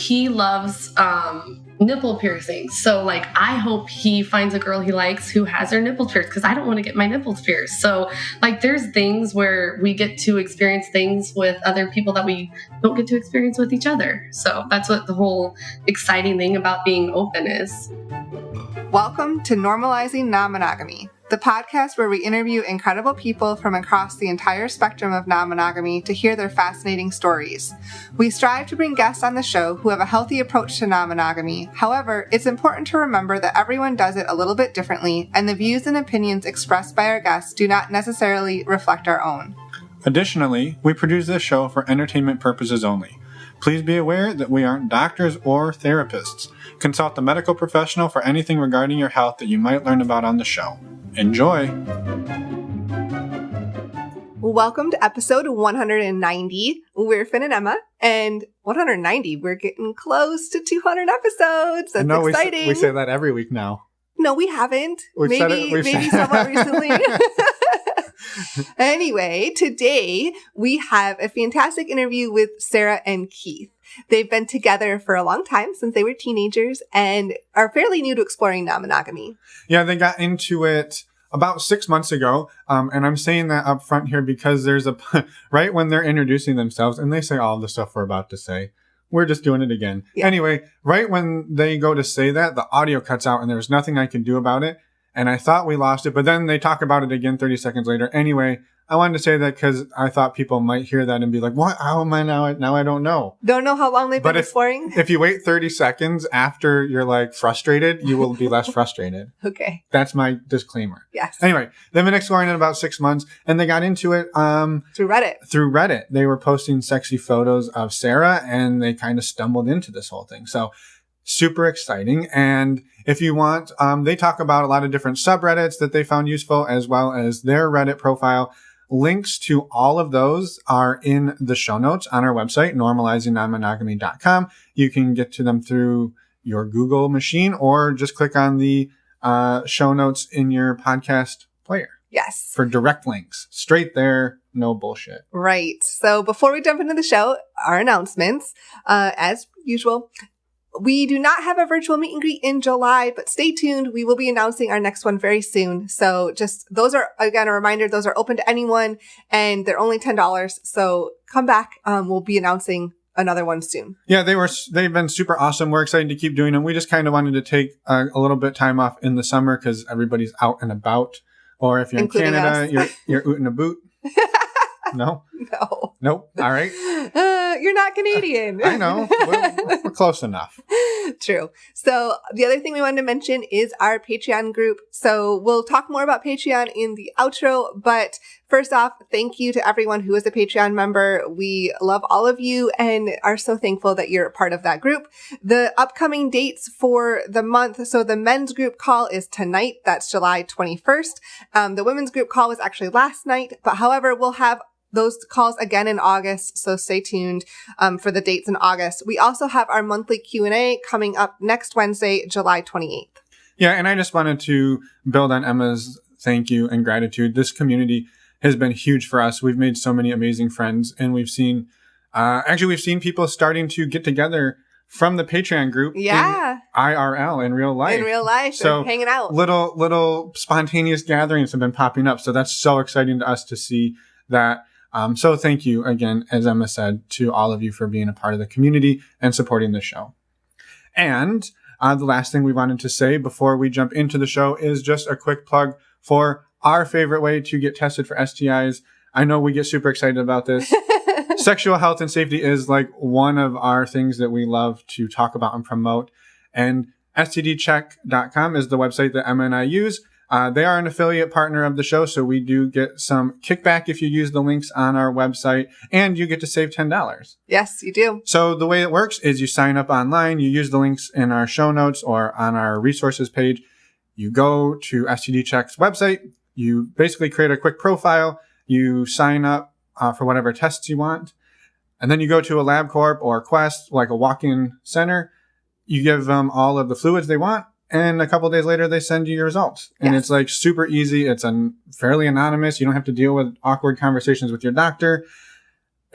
he loves nipple piercings. So like I hope he finds a girl he likes who has her nipples pierced, because I don't want to get my nipples pierced. So like there's things where we get to experience things with other people that we don't get to experience with each other. So that's what the whole exciting thing about being open is. Welcome to Normalizing Non-Monogamy, the podcast where we interview incredible people from across the entire spectrum of non-monogamy to hear their fascinating stories. We strive to bring guests on the show who have a healthy approach to non-monogamy. However, it's important to remember that everyone does it a little bit differently, and the views and opinions expressed by our guests do not necessarily reflect our own. Additionally, we produce this show for entertainment purposes only. Please be aware that we aren't doctors or therapists. Consult a medical professional for anything regarding your health that you might learn about on the show. Enjoy! Welcome to episode 190. We're Finn and Emma, and 190, we're getting close to 200 episodes. That's exciting. We say that every week now. No, we haven't. Maybe somewhat recently. Anyway, today we have a fantastic interview with Sarah and Keith. They've been together for a long time, since they were teenagers, and are fairly new to exploring non-monogamy. Yeah, they got into it about 6 months ago. And I'm saying that up front here because there's right when they're introducing themselves and they say all the stuff we're about to say, we're just doing it again. Yeah. Anyway, right when they go to say that, the audio cuts out and there's nothing I can do about it. And I thought we lost it, but then they talk about it again 30 seconds later. Anyway, I wanted to say that because I thought people might hear that and be like, what? How am I now? Now I don't know. Don't know how long they've been exploring? If you wait 30 seconds after you're like frustrated, you will be less frustrated. Okay. That's my disclaimer. Yes. Anyway, they've been exploring it about 6 months and they got into it through Reddit. They were posting sexy photos of Sarah and they kind of stumbled into this whole thing. So super exciting. And if you want, they talk about a lot of different subreddits that they found useful, as well as their Reddit profile. Links to all of those are in the show notes on our website, normalizingnonmonogamy.com. You can get to them through your Google machine or just click on the show notes in your podcast player. Yes. For direct links. Straight there. No bullshit. Right. So before we jump into the show, our announcements, as usual. We do not have a virtual meet and greet in July, but stay tuned. We will be announcing our next one very soon. So just, those are, again, a reminder, those are open to anyone and they're only $10. So come back. We'll be announcing another one soon. Yeah, they've been super awesome. We're excited to keep doing them. We just kind of wanted to take a little bit time off in the summer because everybody's out and about. Or if you're including in Canada, you're oot in a boot. No? No. Nope. All right. You're not Canadian. I know. We're close enough. True. So the other thing we wanted to mention is our Patreon group. So we'll talk more about Patreon in the outro. But first off, thank you to everyone who is a Patreon member. We love all of you and are so thankful that you're a part of that group. The upcoming dates for the month. So the men's group call is tonight. That's July 21st. The women's group call was actually last night. But however, we'll have those calls again in August, so stay tuned for the dates in August. We also have our monthly Q&A coming up next Wednesday, July 28th. Yeah, and I just wanted to build on Emma's thank you and gratitude. This community has been huge for us. We've made so many amazing friends, and we've seen people starting to get together from the Patreon group in IRL, in real life. In real life, so hanging out. Little spontaneous gatherings have been popping up, so that's so exciting to us to see that. So thank you again, as Emma said, to all of you for being a part of the community and supporting the show. And the last thing we wanted to say before we jump into the show is just a quick plug for our favorite way to get tested for STIs. I know we get super excited about this. Sexual health and safety is like one of our things that we love to talk about and promote. And stdcheck.com is the website that Emma and I use. They are an affiliate partner of the show, so we do get some kickback if you use the links on our website, and you get to save $10. Yes, you do. So the way it works is you sign up online, you use the links in our show notes or on our resources page. You go to STD Check's website, you basically create a quick profile, you sign up for whatever tests you want, and then you go to a LabCorp or Quest, like a walk-in center. You give them all of the fluids they want, and a couple of days later, they send you your results. And It's like super easy. It's fairly anonymous. You don't have to deal with awkward conversations with your doctor.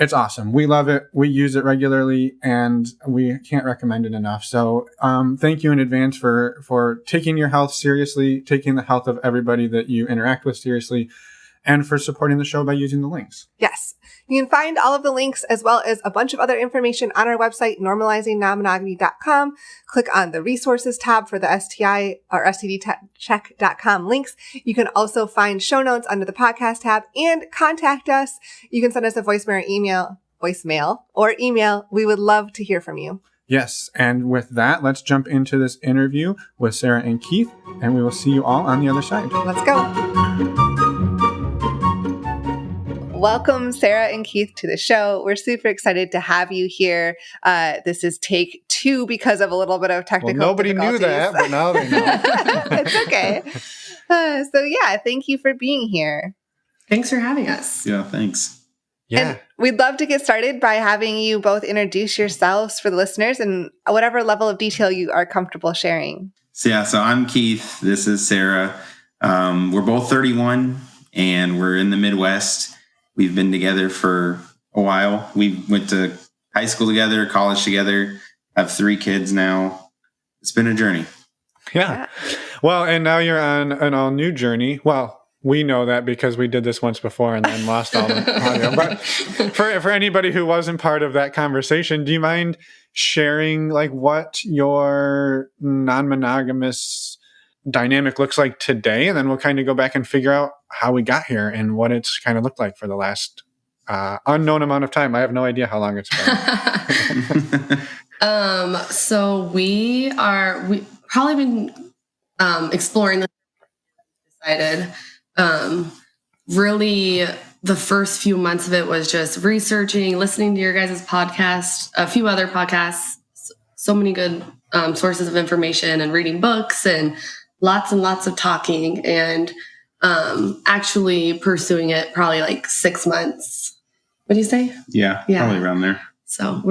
It's awesome. We love it. We use it regularly, and we can't recommend it enough. So thank you in advance for taking your health seriously, taking the health of everybody that you interact with seriously, and for supporting the show by using the links. Yes. You can find all of the links as well as a bunch of other information on our website, normalizingnonmonogamy.com. Click on the resources tab for the STI or STDcheck.com links. You can also find show notes under the podcast tab and contact us. You can send us a voicemail or email. We would love to hear from you. Yes. And with that, let's jump into this interview with Sarah and Keith, and we will see you all on the other side. Let's go. Welcome, Sarah and Keith, to the show. We're super excited to have you here. This is take 2 because of a little bit of technical nobody difficulties. knew that, but now they know. It's okay. So yeah, thank you for being here. Thanks for having us. Yeah, thanks. Yeah. And we'd love to get started by having you both introduce yourselves for the listeners and whatever level of detail you are comfortable sharing. So I'm Keith. This is Sarah. We're both 31 and we're in the Midwest. We've been together for a while. We went to high school together, college together, have 3 kids now. It's been a journey. Yeah. Well, and now you're on an all new journey. Well, we know that because we did this once before and then lost all the audio. But for anybody who wasn't part of that conversation, do you mind sharing like what your non-monogamous dynamic looks like today? And then we'll kind of go back and figure out how we got here and what it's kind of looked like for the last unknown amount of time. I have no idea how long it's been. So we probably been exploring this. Decided really the first few months of it was just researching, listening to your guys' podcast, a few other podcasts, so many good sources of information, and reading books and lots of talking, and actually pursuing it probably like 6 months. What do you say? Yeah, probably around there. So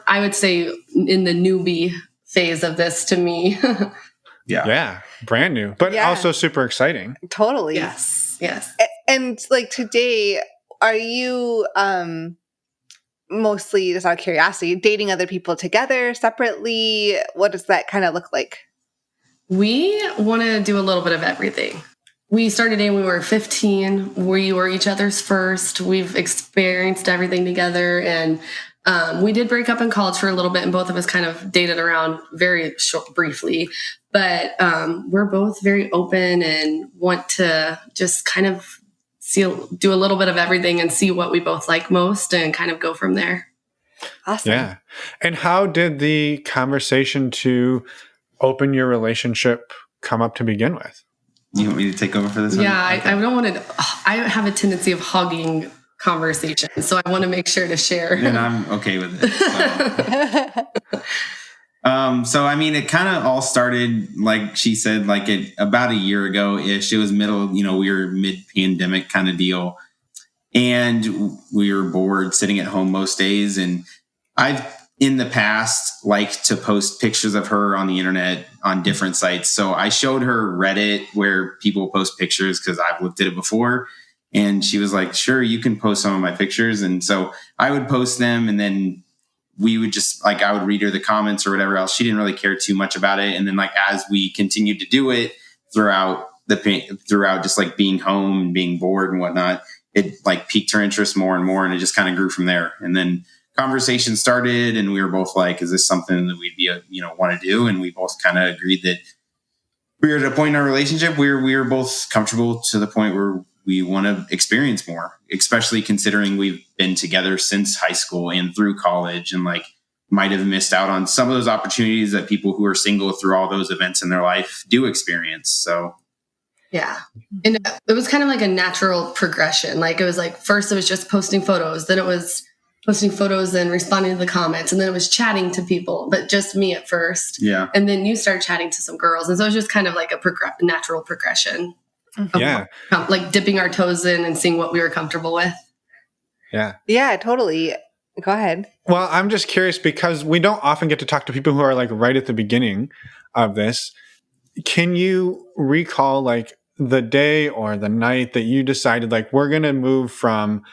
I would say in the newbie phase of this to me. Yeah. Brand new, but also super exciting. Totally. Yes. And like today, are you mostly, just out of curiosity, dating other people together, separately? What does that kind of look like? We want to do a little bit of everything. We started dating when we were 15. We were each other's first. We've experienced everything together. And we did break up in college for a little bit, and both of us kind of dated around very briefly. But we're both very open and want to just kind of do a little bit of everything and see what we both like most and kind of go from there. Awesome. Yeah. And how did the conversation to open your relationship come up to begin with? You want me to take over for this one? Yeah, I don't want to. I have a tendency of hogging conversation, so I want to make sure to share. And I'm okay with it. So I mean, it kind of all started, like she said, like about a year ago-ish. It was we were mid-pandemic kind of deal. And we were bored sitting at home most days. And I've, in the past, liked to post pictures of her on the internet on different sites. So I showed her Reddit where people post pictures because I've looked at it before. And she was like, sure, you can post some of my pictures. And so I would post them, and then we would just I would read her the comments or whatever else. She didn't really care too much about it. And then as we continued to do it throughout just being home and being bored and whatnot, it piqued her interest more and more. And it just kind of grew from there. And then conversation started, and we were both like, is this something that we'd be, want to do? And we both kind of agreed that we were at a point in our relationship where we were both comfortable to the point where we want to experience more, especially considering we've been together since high school and through college, and might have missed out on some of those opportunities that people who are single through all those events in their life do experience. So, yeah. And it was kind of like a natural progression. It was first it was just posting photos, then it was posting photos and responding to the comments, and then it was chatting to people, but just me at first. Yeah. And then you started chatting to some girls. And so it was just kind of like a natural progression. Yeah. Dipping our toes in and seeing what we were comfortable with. Yeah. Yeah, totally. Go ahead. Well, I'm just curious because we don't often get to talk to people who are right at the beginning of this. Can you recall the day or the night that you decided we're going to move from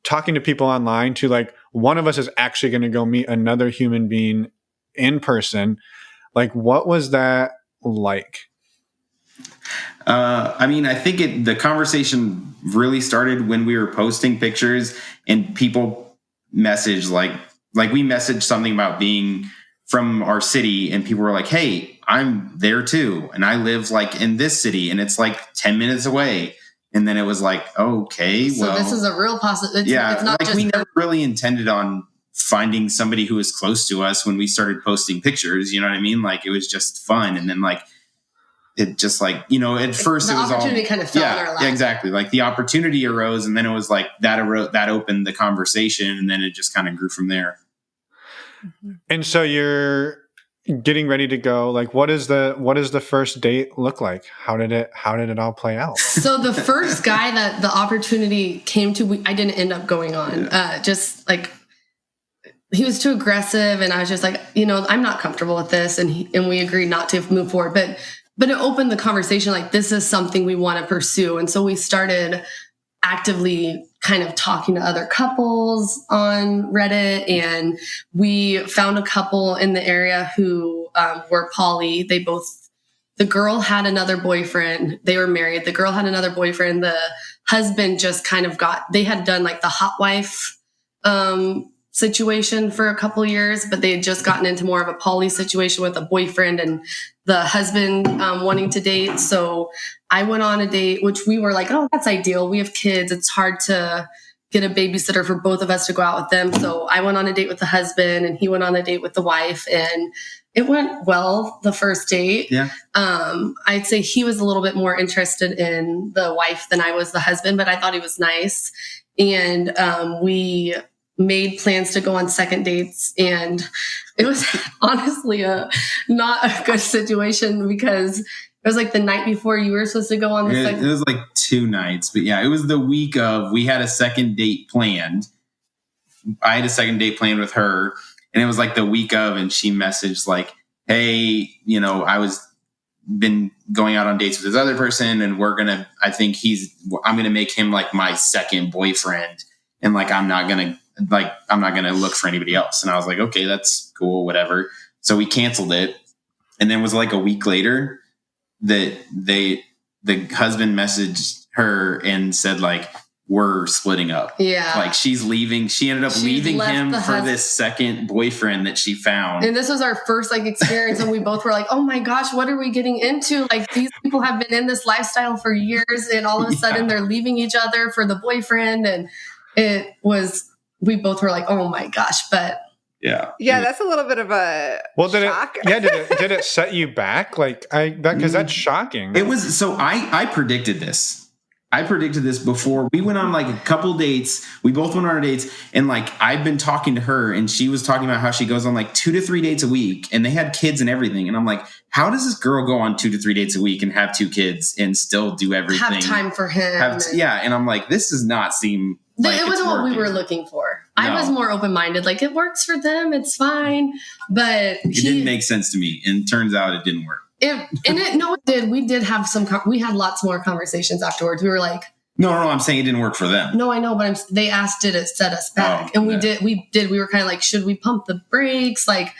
talking to people online to like one of us is actually going to go meet another human being in person. Like, what was that like? I mean, I think the conversation really started when we were posting pictures and people messaged like we messaged something about being from our city and people were like, hey, I'm there too. And I live like in this city and it's like 10 minutes away. And then it was like, okay, so this is a real possibility. It's not like just we never really intended on finding somebody who was close to us when we started posting pictures. You know what I mean? Like it was just fun. And then like, it just like, you know, at first the it was opportunity all kind of fell in our lap. Yeah, exactly. Like the opportunity arose and then it was like that opened the conversation and then it just kind of grew from there. And so you're getting ready to go. Like, what is the first date look like? How did it all play out? So the first guy that the opportunity came to, I didn't end up going on. Just like he was too aggressive, and I was just like, you know, I'm not comfortable with this, and we agreed not to move forward. But it opened the conversation like this is something we want to pursue, and so we started actively kind of talking to other couples on Reddit, and we found a couple in the area who were poly. The girl had another boyfriend. They were married. The girl had another boyfriend. The husband just kind of they had done like the hot wife situation for a couple years, but they had just gotten into more of a poly situation with a boyfriend and the husband wanting to date. So I went on a date, which we were like, oh, that's ideal. We have kids. It's hard to get a babysitter for both of us to go out with them. So I went on a date with the husband and he went on a date with the wife, and it went well the first date. Yeah. I'd say he was a little bit more interested in the wife than I was the husband, but I thought he was nice. And we made plans to go on second dates, and it was honestly not a good situation because it was like the night before you were supposed to go on the second. It was like 2 nights, but yeah, it was the week of. We had a second date planned. I had a second date planned with her, and it was like the week of, and she messaged like, "Hey, you know, been going out on dates with this other person, and I'm gonna make him like my second boyfriend, and like I'm not gonna look for anybody else." And I was like, okay, that's cool, whatever. So we canceled it. And then it was like a week later that the husband messaged her and said like, we're splitting up. Yeah. Like she's leaving. She ended up leaving him for this second boyfriend that she found. And this was our first like experience. And we both were like, oh my gosh, what are we getting into? Like these people have been in this lifestyle for years, and all of a sudden they're leaving each other for the boyfriend. And we both were like, oh my gosh, but yeah, that's a little bit of a shock. Did it set you back? Like because that's shocking. It was. So I predicted this. I predicted this before we went on like a couple dates. We both went on our dates, and like I've been talking to her, and she was talking about how she goes on like 2 to 3 dates a week, and they had kids and everything. And I'm like, how does this girl go on 2 to 3 dates a week and have 2 kids and still do everything? Have time for him. And I'm like, this does not seem. Like it wasn't what we were looking for. No. I was more open-minded. Like it works for them. It's fine. But it didn't make sense to me. And turns out it didn't work. It did. We did have we had lots more conversations afterwards. We were like, no, I'm saying it didn't work for them. No, I know. But they asked, did it set us back? And we did. We were kind of like, should we pump the brakes? Like,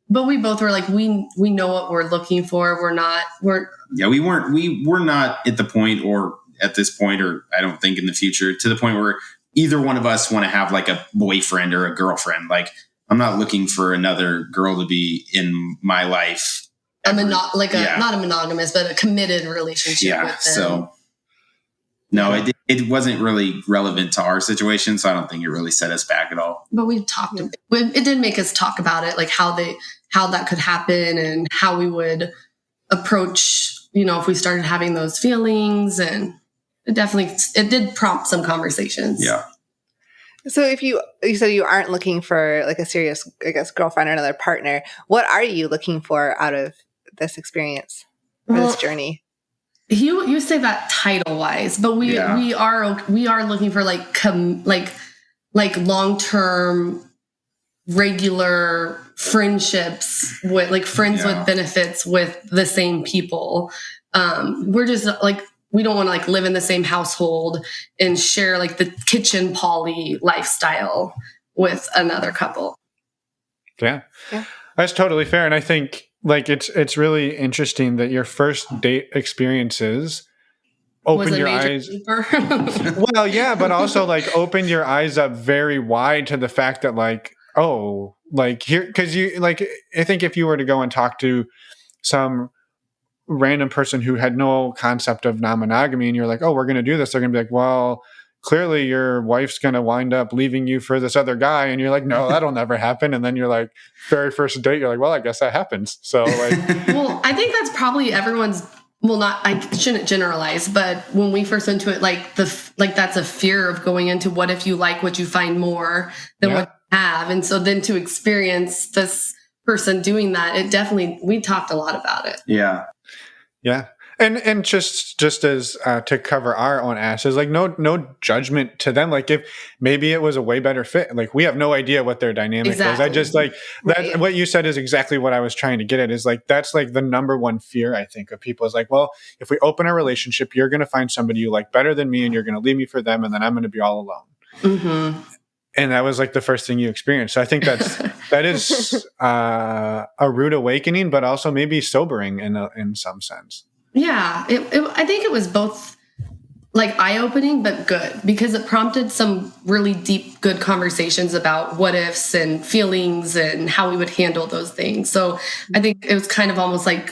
but we both were like, we know what we're looking for. We were not at the point or at this point, or I don't think in the future, to the point where either one of us want to have like a boyfriend or a girlfriend. Like I'm not looking for another girl to be in my life. Not a monogamous, but a committed relationship with them. So no, it wasn't really relevant to our situation. So I don't think it really set us back at all. But we talked, it did make us talk about it, like how that could happen and how we would approach, if we started having those feelings, and it did prompt some conversations. Yeah. So if you said you aren't looking for like a serious, I guess, girlfriend or another partner, what are you looking for out of this experience or this journey? You say that title wise, but we are looking for like long-term regular friendships with like friends with benefits with the same people. We're just like, we don't want to like live in the same household and share like the kitchen poly lifestyle with another couple. Yeah. That's totally fair. And I think like it's really interesting that your first date experiences open your eyes. Well, yeah, but also like open your eyes up very wide to the fact that like, oh, like here, because you like, I think if you were to go and talk to some random person who had no concept of non-monogamy and you're like, oh, we're going to do this, they're going to be like, well, clearly your wife's going to wind up leaving you for this other guy. And you're like, no, that'll never happen. And then you're like, very first date, you're like, well, I guess that happens. So like, well, I think that's probably everyone's, well, not, I shouldn't generalize, but when we first went into it, like that's a fear of going into what if you like what you find more than what you have. And so then to experience this person doing that, it definitely, we talked a lot about it. Yeah. Yeah. And just as to cover our own asses, like no judgment to them. Like if maybe it was a way better fit, like we have no idea what their dynamic was. I just like that. What you said is exactly what I was trying to get at. Is like that's like the number one fear I think of people is like, well, if we open our relationship, you're going to find somebody you like better than me, and you're going to leave me for them, and then I'm going to be all alone. Mm-hmm. And that was like the first thing you experienced. So I think that is a rude awakening, but also maybe sobering in some sense. Yeah, I think it was both like eye-opening, but good because it prompted some really deep, good conversations about what ifs and feelings and how we would handle those things. So I think it was kind of almost like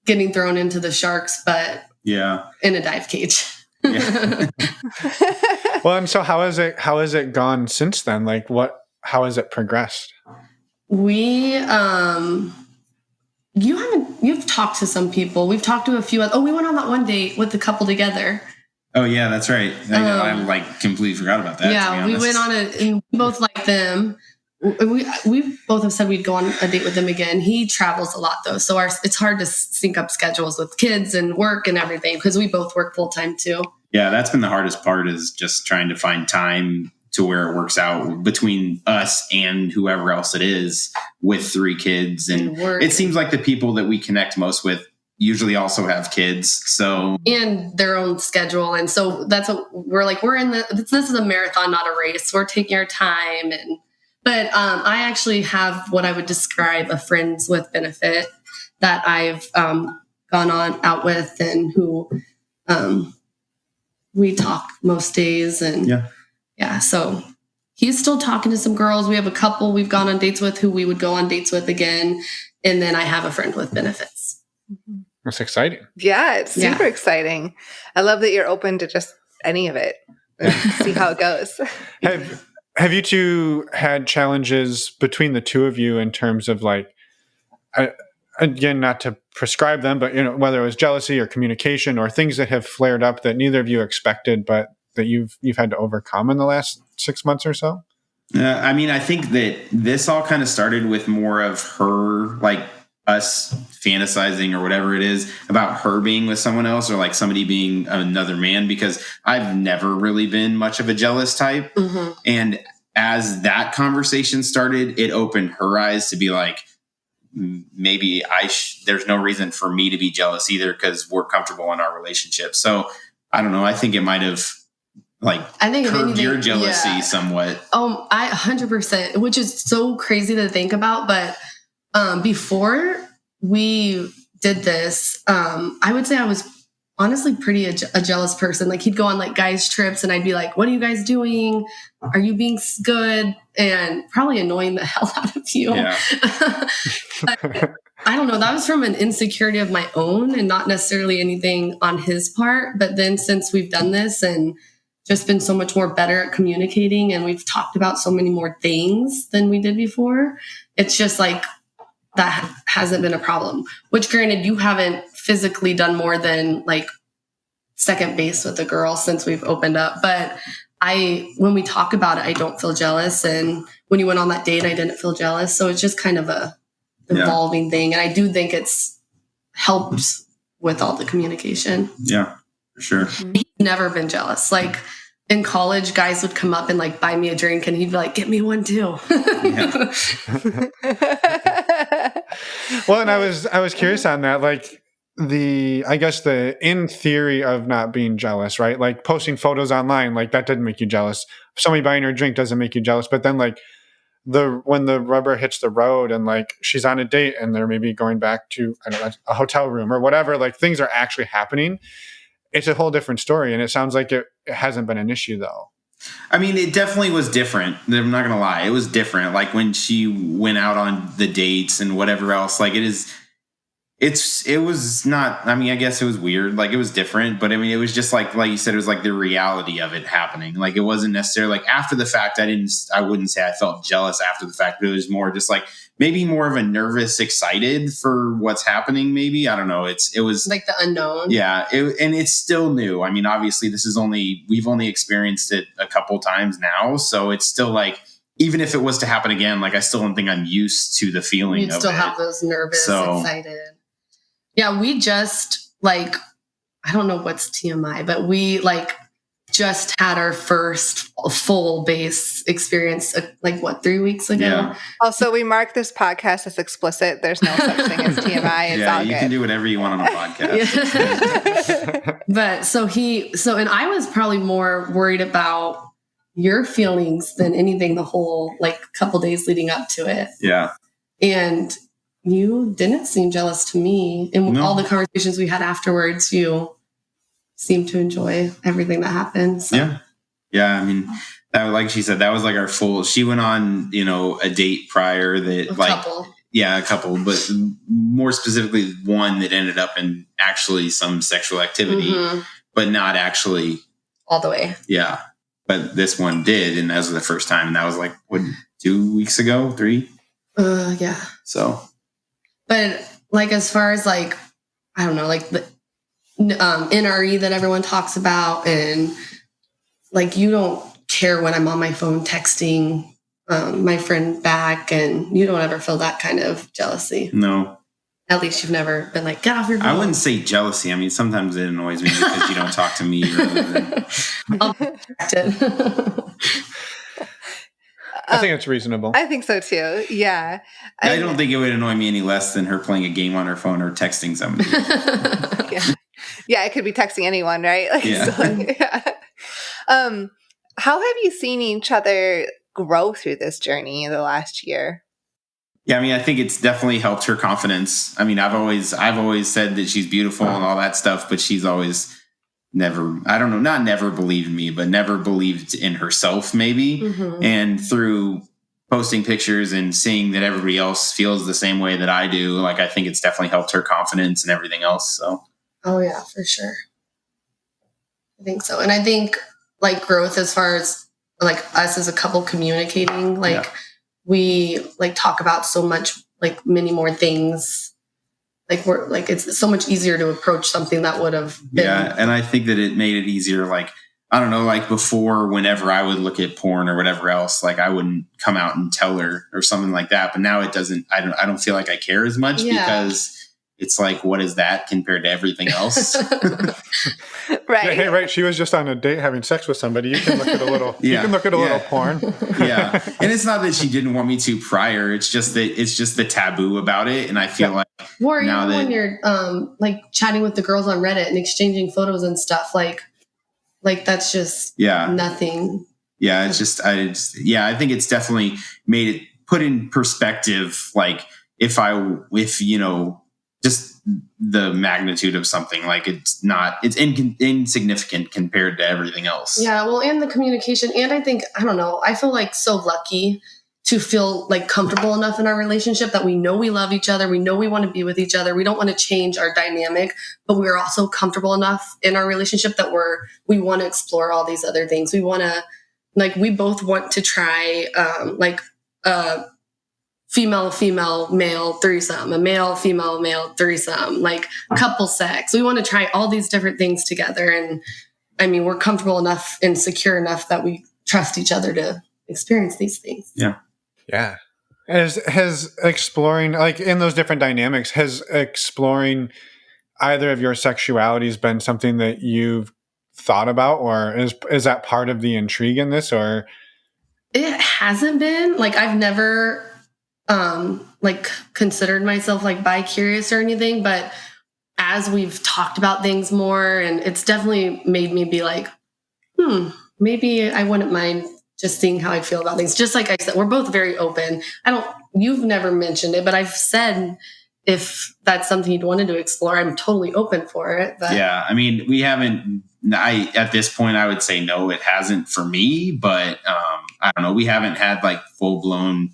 getting thrown into the sharks, but in a dive cage. Yeah. Well, and so how has it gone since then? Like how has it progressed? You've talked to some people. We've talked to a few. We went on that one date with the couple together. Oh yeah, that's right. I like completely forgot about that. Yeah, we went on it and we both like them. We both have said we'd go on a date with them again. He travels a lot though. So it's hard to sync up schedules with kids and work and everything because we both work full time too. Yeah, that's been the hardest part is just trying to find time to where it works out between us and whoever else it is with 3 kids. And it seems like the people that we connect most with usually also have kids. So and their own schedule. And so that's what we're like, this is a marathon, not a race. We're taking our time. But I actually have what I would describe a friends with benefit that I've gone out with and who we talk most days. And yeah, so he's still talking to some girls. We have a couple we've gone on dates with who we would go on dates with again. And then I have a friend with benefits. That's exciting. Yeah, it's super exciting. I love that you're open to just any of it. See how it goes. Have you two had challenges between the two of you in terms of like, again, not to prescribe them, but whether it was jealousy or communication or things that have flared up that neither of you expected, but that you've had to overcome in the last 6 months or so? I mean, I think that this all kind of started with more of her, like us fantasizing or whatever it is about her being with someone else or like somebody being another man, because I've never really been much of a jealous type. Mm-hmm. And as that conversation started, it opened her eyes to be like, maybe there's no reason for me to be jealous either because we're comfortable in our relationship. So I don't know. I think it might have curbed your jealousy somewhat. I 100%, which is so crazy to think about. But before we did this, I would say I was honestly pretty a jealous person. Like he'd go on like guys trips and I'd be like, what are you guys doing? Are you being good? And probably annoying the hell out of you. Yeah. I don't know. That was from an insecurity of my own and not necessarily anything on his part. But then since we've done this and just been so much more better at communicating and we've talked about so many more things than we did before, it's just like that hasn't been a problem. Which granted, you haven't physically done more than like second base with a girl since we've opened up. But when we talk about it, I don't feel jealous. And when you went on that date, I didn't feel jealous. So it's just kind of a evolving thing. And I do think it's helps with all the communication. Yeah, for sure. He's never been jealous. Like in college, guys would come up and like buy me a drink and he'd be like, get me one too. Well, and I was curious on that. Like I guess the in theory of not being jealous, right? Like posting photos online, like that didn't make you jealous. Somebody buying her a drink doesn't make you jealous. But then like when the rubber hits the road and like she's on a date and they're maybe going back to, I don't know, a hotel room or whatever, like things are actually happening. It's a whole different story. And it sounds like it hasn't been an issue though. I mean, it definitely was different. I'm not going to lie. It was different. Like when she went out on the dates and whatever else, like it was not, I mean, I guess it was weird. Like it was different, but I mean, it was just like you said, it was like the reality of it happening. Like it wasn't necessarily like after the fact. I wouldn't say I felt jealous after the fact, but it was more just like maybe more of a nervous, excited for what's happening. Maybe, I don't know. It was like the unknown. Yeah. And it's still new. I mean, obviously we've only experienced it a couple times now. So it's still like, even if it was to happen again, like I still don't think I'm used to the feeling You'd of still it. have those nervous, excited. Yeah, we just like, I don't know what's TMI, but we like just had our first full base experience like 3 weeks ago. Yeah. Also, we mark this podcast as explicit. There's no such thing as TMI. It's all you good. can do whatever you want on a podcast. Yeah. But and I was probably more worried about your feelings than anything the whole like couple days leading up to it. Yeah. And you didn't seem jealous to me. In all the conversations we had afterwards, you seemed to enjoy everything that happened. So. Yeah. Yeah. I mean, that, like she said, that was like our full, she went on, a date prior that a couple, but more specifically one that ended up in actually some sexual activity, but not actually all the way. Yeah. But this one did. And that was the first time. And that was like, 2 weeks ago, 3? Yeah. So. But like, as far as like, I don't know, like the NRE that everyone talks about, and like, you don't care when I'm on my phone texting my friend back, and you don't ever feel that kind of jealousy. No. At least you've never been like, get off your phone. I wouldn't say jealousy. I mean, sometimes it annoys me because you don't talk to me. I'll protect it. I think it's reasonable. I think so too. Yeah. I don't think it would annoy me any less than her playing a game on her phone or texting somebody. Yeah, it could be texting anyone, right? Like, yeah. How have you seen each other grow through this journey in the last year? Yeah, I mean, I think it's definitely helped her confidence. I mean, I've always said that she's beautiful and all that stuff, but she's always not never believed me, but never believed in herself, maybe. Mm-hmm. And through posting pictures and seeing that everybody else feels the same way that I do, like, I think it's definitely helped her confidence and everything else. So. Oh yeah, for sure. I think so. And I think like growth as far as like us as a couple communicating, like we like talk about so much, like many more things. Like we're like, it's so much easier to approach something that would have been. Yeah. And I think that it made it easier. Like, I don't know, like before, whenever I would look at porn or whatever else, like I wouldn't come out and tell her or something like that. But now it doesn't, I don't feel like I care as much because it's like, what is that compared to everything else? Right. Hey, right. She was just on a date having sex with somebody. You can look at a little, you can look at a little porn. Yeah. And it's not that she didn't want me to prior. It's just the taboo about it. And I feel like or now even when you're like chatting with the girls on Reddit and exchanging photos and stuff, like that's just nothing. Yeah. It's just, I think it's definitely made it put in perspective. Like if just the magnitude of something, like it's insignificant compared to everything else. Yeah. Well, and the communication. And I think, I don't know, I feel like so lucky to feel like comfortable enough in our relationship that we know we love each other. We know we want to be with each other. We don't want to change our dynamic, but we're also comfortable enough in our relationship that we want to explore all these other things. We want to, like, we both want to try, female, male threesome, a male, female, male threesome, like couple sex. We want to try all these different things together. And I mean, we're comfortable enough and secure enough that we trust each other to experience these things. Yeah. Yeah. Has exploring, like in those different dynamics, has exploring either of your sexualities been something that you've thought about, or is that part of the intrigue in this, or? It hasn't been. Like, I've never like considered myself like bi-curious or anything, but as we've talked about things more, and it's definitely made me be like, maybe I wouldn't mind just seeing how I feel about things. Just like I said, we're both very open. You've never mentioned it, but I've said if that's something you'd wanted to explore, I'm totally open for it. But yeah, I mean, we haven't, at this point, I would say no, it hasn't for me, but I don't know. We haven't had like full blown,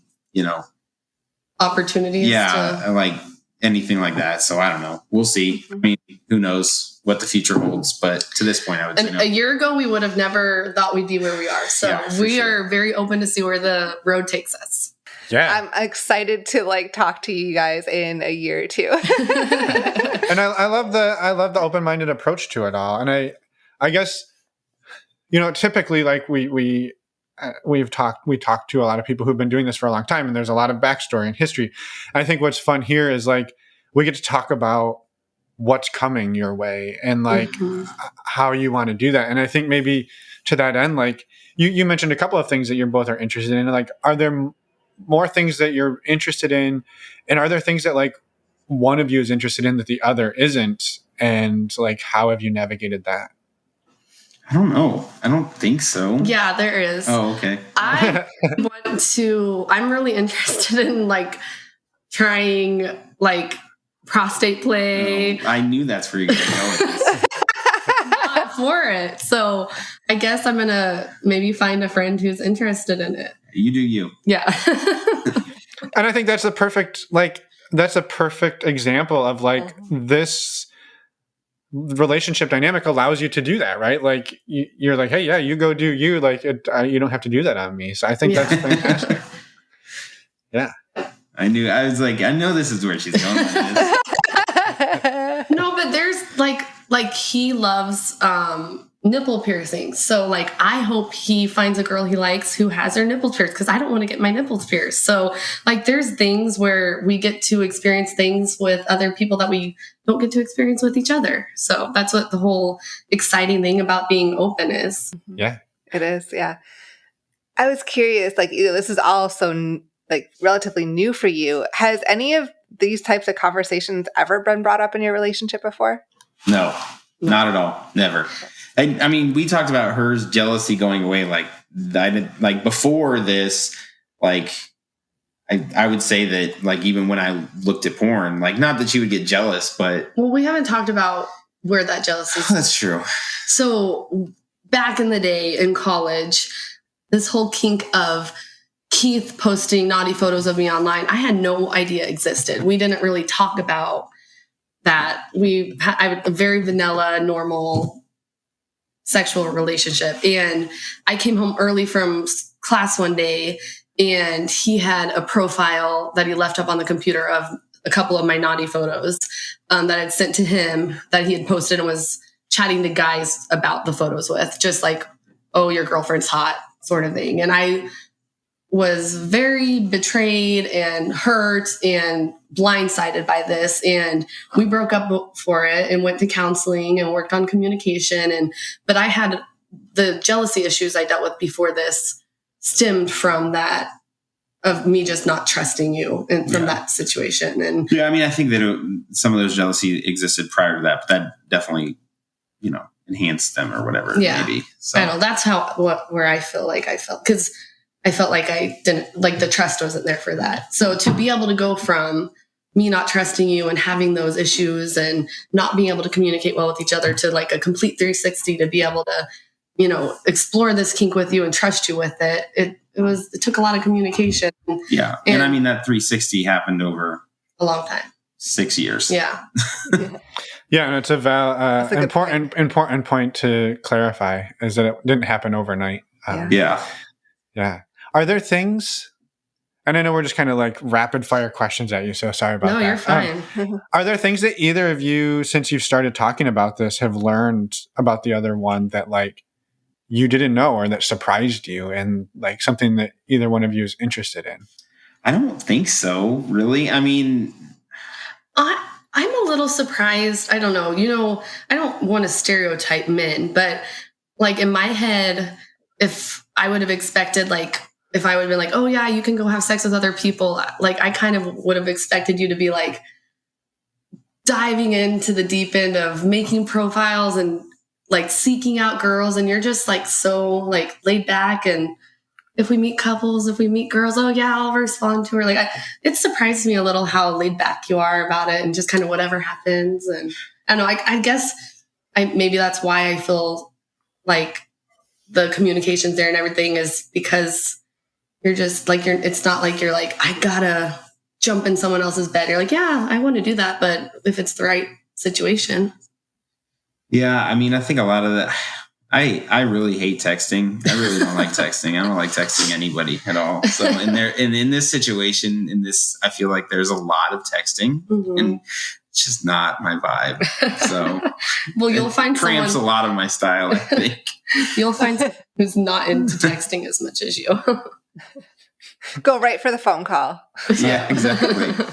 opportunities. Like anything like that. So I don't know. We'll see. I mean, who knows what the future holds, but to this point, I would say no. A year ago, we would have never thought we'd be where we are. So we are very open to see where the road takes us. Yeah. I'm excited to like talk to you guys in a year or two. And I love the open-minded approach to it all. And I guess, typically like we talked to a lot of people who've been doing this for a long time, and there's a lot of backstory and history. And I think what's fun here is like, we get to talk about what's coming your way and like how you want to do that. And I think maybe to that end, like you mentioned a couple of things that you both are interested in. Like, are there more things that you're interested in? And are there things that like one of you is interested in that the other isn't? And like, how have you navigated that? I don't know. I don't think so. Yeah, there is. Oh, okay. I'm really interested in like trying like prostate play. I knew that's where you're going to go with this. Not for it. So I guess I'm going to maybe find a friend who's interested in it. You do you. Yeah. And I think that's a perfect example of like this relationship dynamic allows you to do that, right? Like you're like, hey, yeah, you go do you, like you don't have to do that on me. So I think that's fantastic. Yeah. I know this is where she's going with this. No, but there's like he loves nipple piercings. So like I hope he finds a girl he likes who has her nipples pierced, because I don't want to get my nipples pierced. So like there's things where we get to experience things with other people that we don't get to experience with each other. So that's what the whole exciting thing about being open is. Yeah. It is, yeah. I was curious, like, this is all so like relatively new for you. Has any of these types of conversations ever been brought up in your relationship before? No, not at all. Never. I mean, we talked about her jealousy going away. Like I did, like before this, like I would say that like, even when I looked at porn, like not that she would get jealous, but. Well, we haven't talked about where that jealousy is. That's true. So back in the day in college, this whole kink of Keith posting naughty photos of me online, I had no idea existed. We didn't really talk about that. I had a very vanilla, normal sexual relationship. And I came home early from class one day, and he had a profile that he left up on the computer of a couple of my naughty photos that I'd sent to him, that he had posted and was chatting to guys about the photos with, just like, oh, your girlfriend's hot sort of thing. And I was very betrayed and hurt and blindsided by this. And we broke up for it and went to counseling and worked on communication. But I had the jealousy issues I dealt with before this stemmed from that, of me just not trusting you and from that situation. And yeah, I mean, I think that some of those jealousy existed prior to that, but that definitely, enhanced them or whatever. Yeah. Maybe. So. I don't know. That's where I feel like I felt, because I felt like I didn't, like the trust wasn't there for that. So to be able to go from me not trusting you and having those issues and not being able to communicate well with each other to like a complete 360 to be able to, explore this kink with you and trust you with it. It took a lot of communication. Yeah. And I mean, that 360 happened over a long time. 6 years. Yeah. Yeah, and it's important point to clarify is that it didn't happen overnight. Yeah. Are there things, and I know we're just kind of like rapid fire questions at you, so sorry about that. No, you're fine. Are there things that either of you, since you've started talking about this, have learned about the other one that like you didn't know or that surprised you, and like something that either one of you is interested in? I don't think so, really. I mean, I'm a little surprised. I don't know. I don't want to stereotype men, but like in my head, if I would have expected, like, if I would have been like, oh yeah, you can go have sex with other people, like I kind of would have expected you to be like diving into the deep end of making profiles and like seeking out girls, and you're just like so like laid back, and if we meet couples, if we meet girls, oh yeah, I'll respond to her. Like it surprised me a little how laid back you are about it, and just kind of whatever happens. And I don't know, I guess maybe that's why I feel like the communications there and everything is because you're just like, it's not like you're like, I gotta jump in someone else's bed. You're like, yeah, I want to do that, but if it's the right situation. Yeah, I mean, I think a lot of that. I really hate texting. I really don't like texting. I don't like texting anybody at all. So in this situation, I feel like there's a lot of texting, and it's just not my vibe. So well, you'll find cramps a lot of my style, I think. You'll find someone who's not into texting as much as you. Go right for the phone call. Yeah, exactly.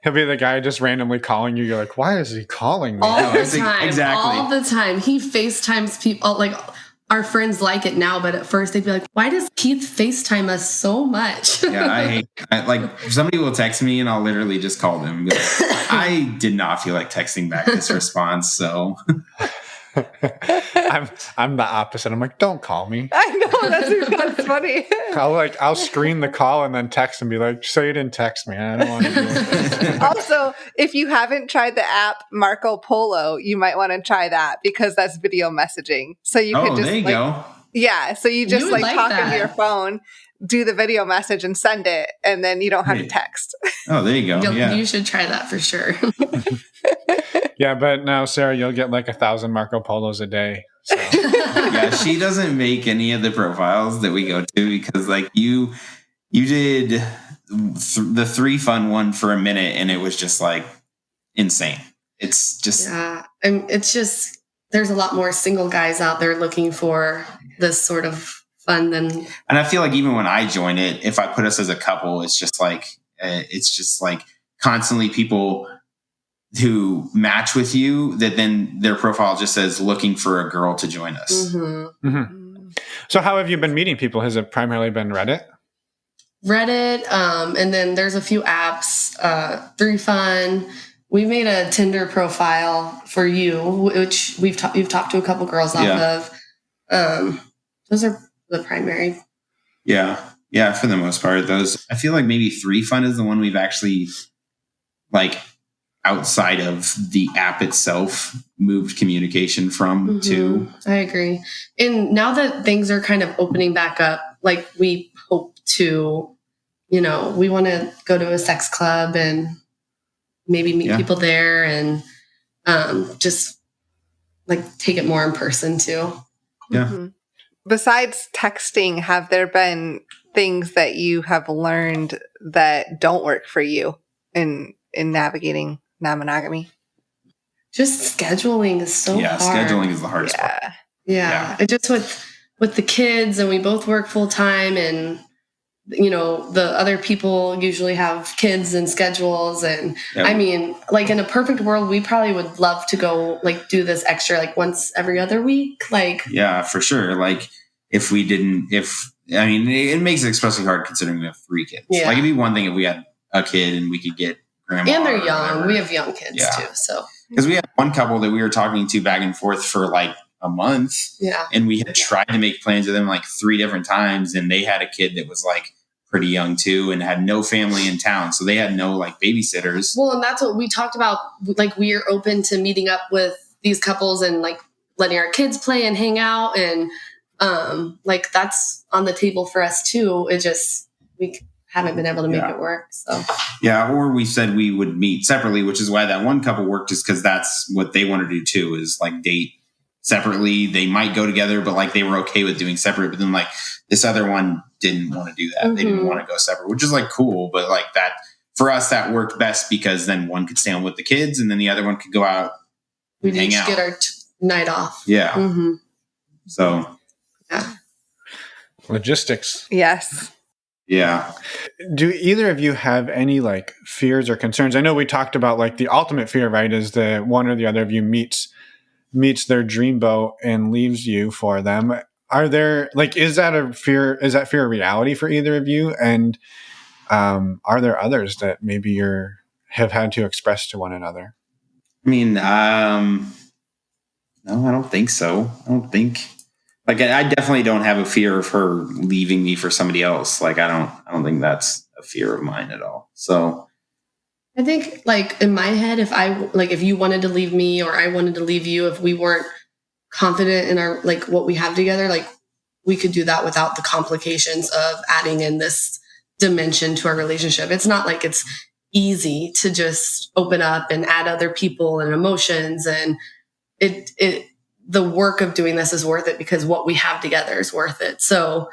He'll be the guy just randomly calling you. You're like, why is he calling me? All the time. Exactly. All the time. He FaceTimes people. Like, our friends like it now, but at first they'd be like, why does Keith FaceTime us so much? Yeah, like somebody will text me and I'll literally just call them and be like, I did not feel like texting back this response, so... I'm the opposite. I'm like, don't call me. I know, that's funny. I'll screen the call and then text and be like, so you didn't text me. I don't want to do it. Also, if you haven't tried the app Marco Polo, you might want to try that because that's video messaging. So you could just there you go. Yeah, so you just like talk that. into your phone, do the video message and send it, and then you don't have to text. Oh, there you go. Yeah. You should try that for sure. Yeah, but now, Sarah, you'll get like 1,000 Marco Polos a day. So. Yeah, she doesn't make any of the profiles that we go to because like you did the 3 fun one for a minute and it was just like insane. It's just... Yeah, it's just, there's a lot more single guys out there looking for this sort of fun than... And I feel like even when I join it, if I put us as a couple, it's just like constantly people who match with you that then their profile just says looking for a girl to join us. Mm-hmm. Mm-hmm. So how have you been meeting people? Has it primarily been Reddit? And then there's a few apps, 3Fun. We made a Tinder profile for you, which you've talked to a couple girls off of. Those are the primary. Yeah, for the most part, those. I feel like maybe 3Fun is the one we've actually like outside of the app itself moved communication from to. I agree. And now that things are kind of opening back up, like we hope to, we want to go to a sex club and maybe meet people there and just like take it more in person too. Yeah. Mm-hmm. Besides texting, have there been things that you have learned that don't work for you in navigating non-monogamy? Just scheduling is so hard. Yeah, scheduling is the hardest part. Yeah. It just with the kids, and we both work full time, and the other people usually have kids and schedules, and I mean, like in a perfect world, we probably would love to go like do this extra like once every other week. Like, yeah, for sure. Like it makes it especially hard considering we have 3 kids. Yeah. Like it'd be one thing if we had a kid and we could get grandma. And they're young. We have young kids too. So because we had one couple that we were talking to back and forth for like a month. Yeah. And we had tried to make plans with them like 3 different times, and they had a kid that was like pretty young too and had no family in town, so they had no like babysitters. Well, and that's what we talked about. Like, we are open to meeting up with these couples and like letting our kids play and hang out, and like that's on the table for us too. It just, we haven't been able to make it work. So yeah, or we said we would meet separately, which is why that one couple worked, is because that's what they want to do too, is like date separately. They might go together, but like they were okay with doing separate. But then like this other one didn't want to do that. They didn't want to go separate, which is like cool. But like that, for us, that worked best because then one could stay on with the kids and then the other one could go out we'd and hang each out. get our night off. Yeah. Mm-hmm. So. Yeah. Logistics. Yes. Yeah. Do either of you have any like fears or concerns? I know we talked about like the ultimate fear, right? Is that one or the other of you meets their dreamboat and leaves you for them. Are there like, is that fear a reality for either of you? And are there others that maybe you're have had to express to one another? I mean, no, I don't think so. I don't think like I definitely don't have a fear of her leaving me for somebody else. Like I don't think that's a fear of mine at all. So I think like in my head, if you wanted to leave me or I wanted to leave you, if we weren't confident in our, like what we have together, like we could do that without the complications of adding in this dimension to our relationship. It's not like it's easy to just open up and add other people and emotions, and the work of doing this is worth it because what we have together is worth it. So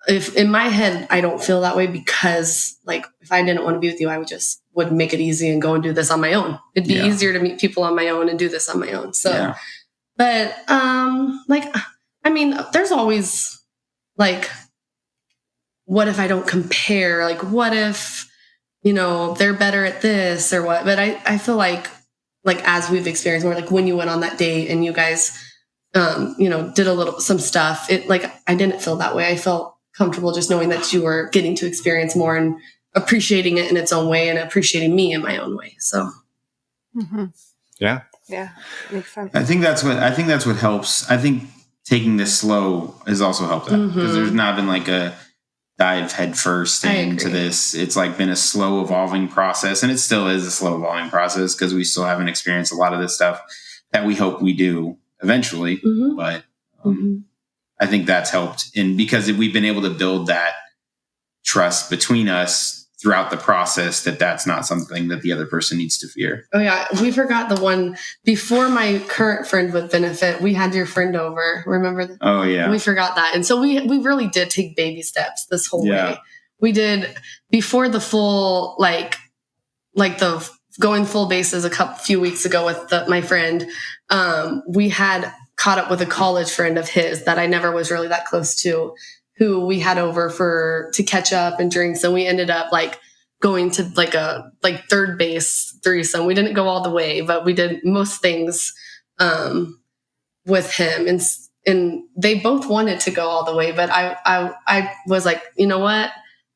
if in my head, I don't feel that way because like if I didn't want to be with you, I would make it easy and go and do this on my own. It'd be easier to meet people on my own and do this on my own. So, but like, I mean, there's always like, what if I don't compare? Like, what if, they're better at this or what? But I feel like as we've experienced more, like when you went on that date and you guys, did some stuff, I didn't feel that way. I felt comfortable just knowing that you were getting to experience more and appreciating it in its own way and appreciating me in my own way. So, yeah, makes sense. I think that's what helps. I think taking this slow has also helped that because there's not been like a dive headfirst into this. It's like been a slow evolving process, and it still is a slow evolving process because we still haven't experienced a lot of this stuff that we hope we do eventually. But I think that's helped, and because we've been able to build that trust between us throughout the process, that's not something that the other person needs to fear. Oh yeah, we forgot the one before my current friend with benefit. We had your friend over. Remember that? Oh yeah, we forgot that, and so we really did take baby steps this whole way. We did before the full like the going full bases few weeks ago with my friend. We had caught up with a college friend of his that I never was really that close to, who we had over to catch up and drinks. And we ended up like going to like a third base threesome. We didn't go all the way, but we did most things, with him, and they both wanted to go all the way. But I was like, you know what?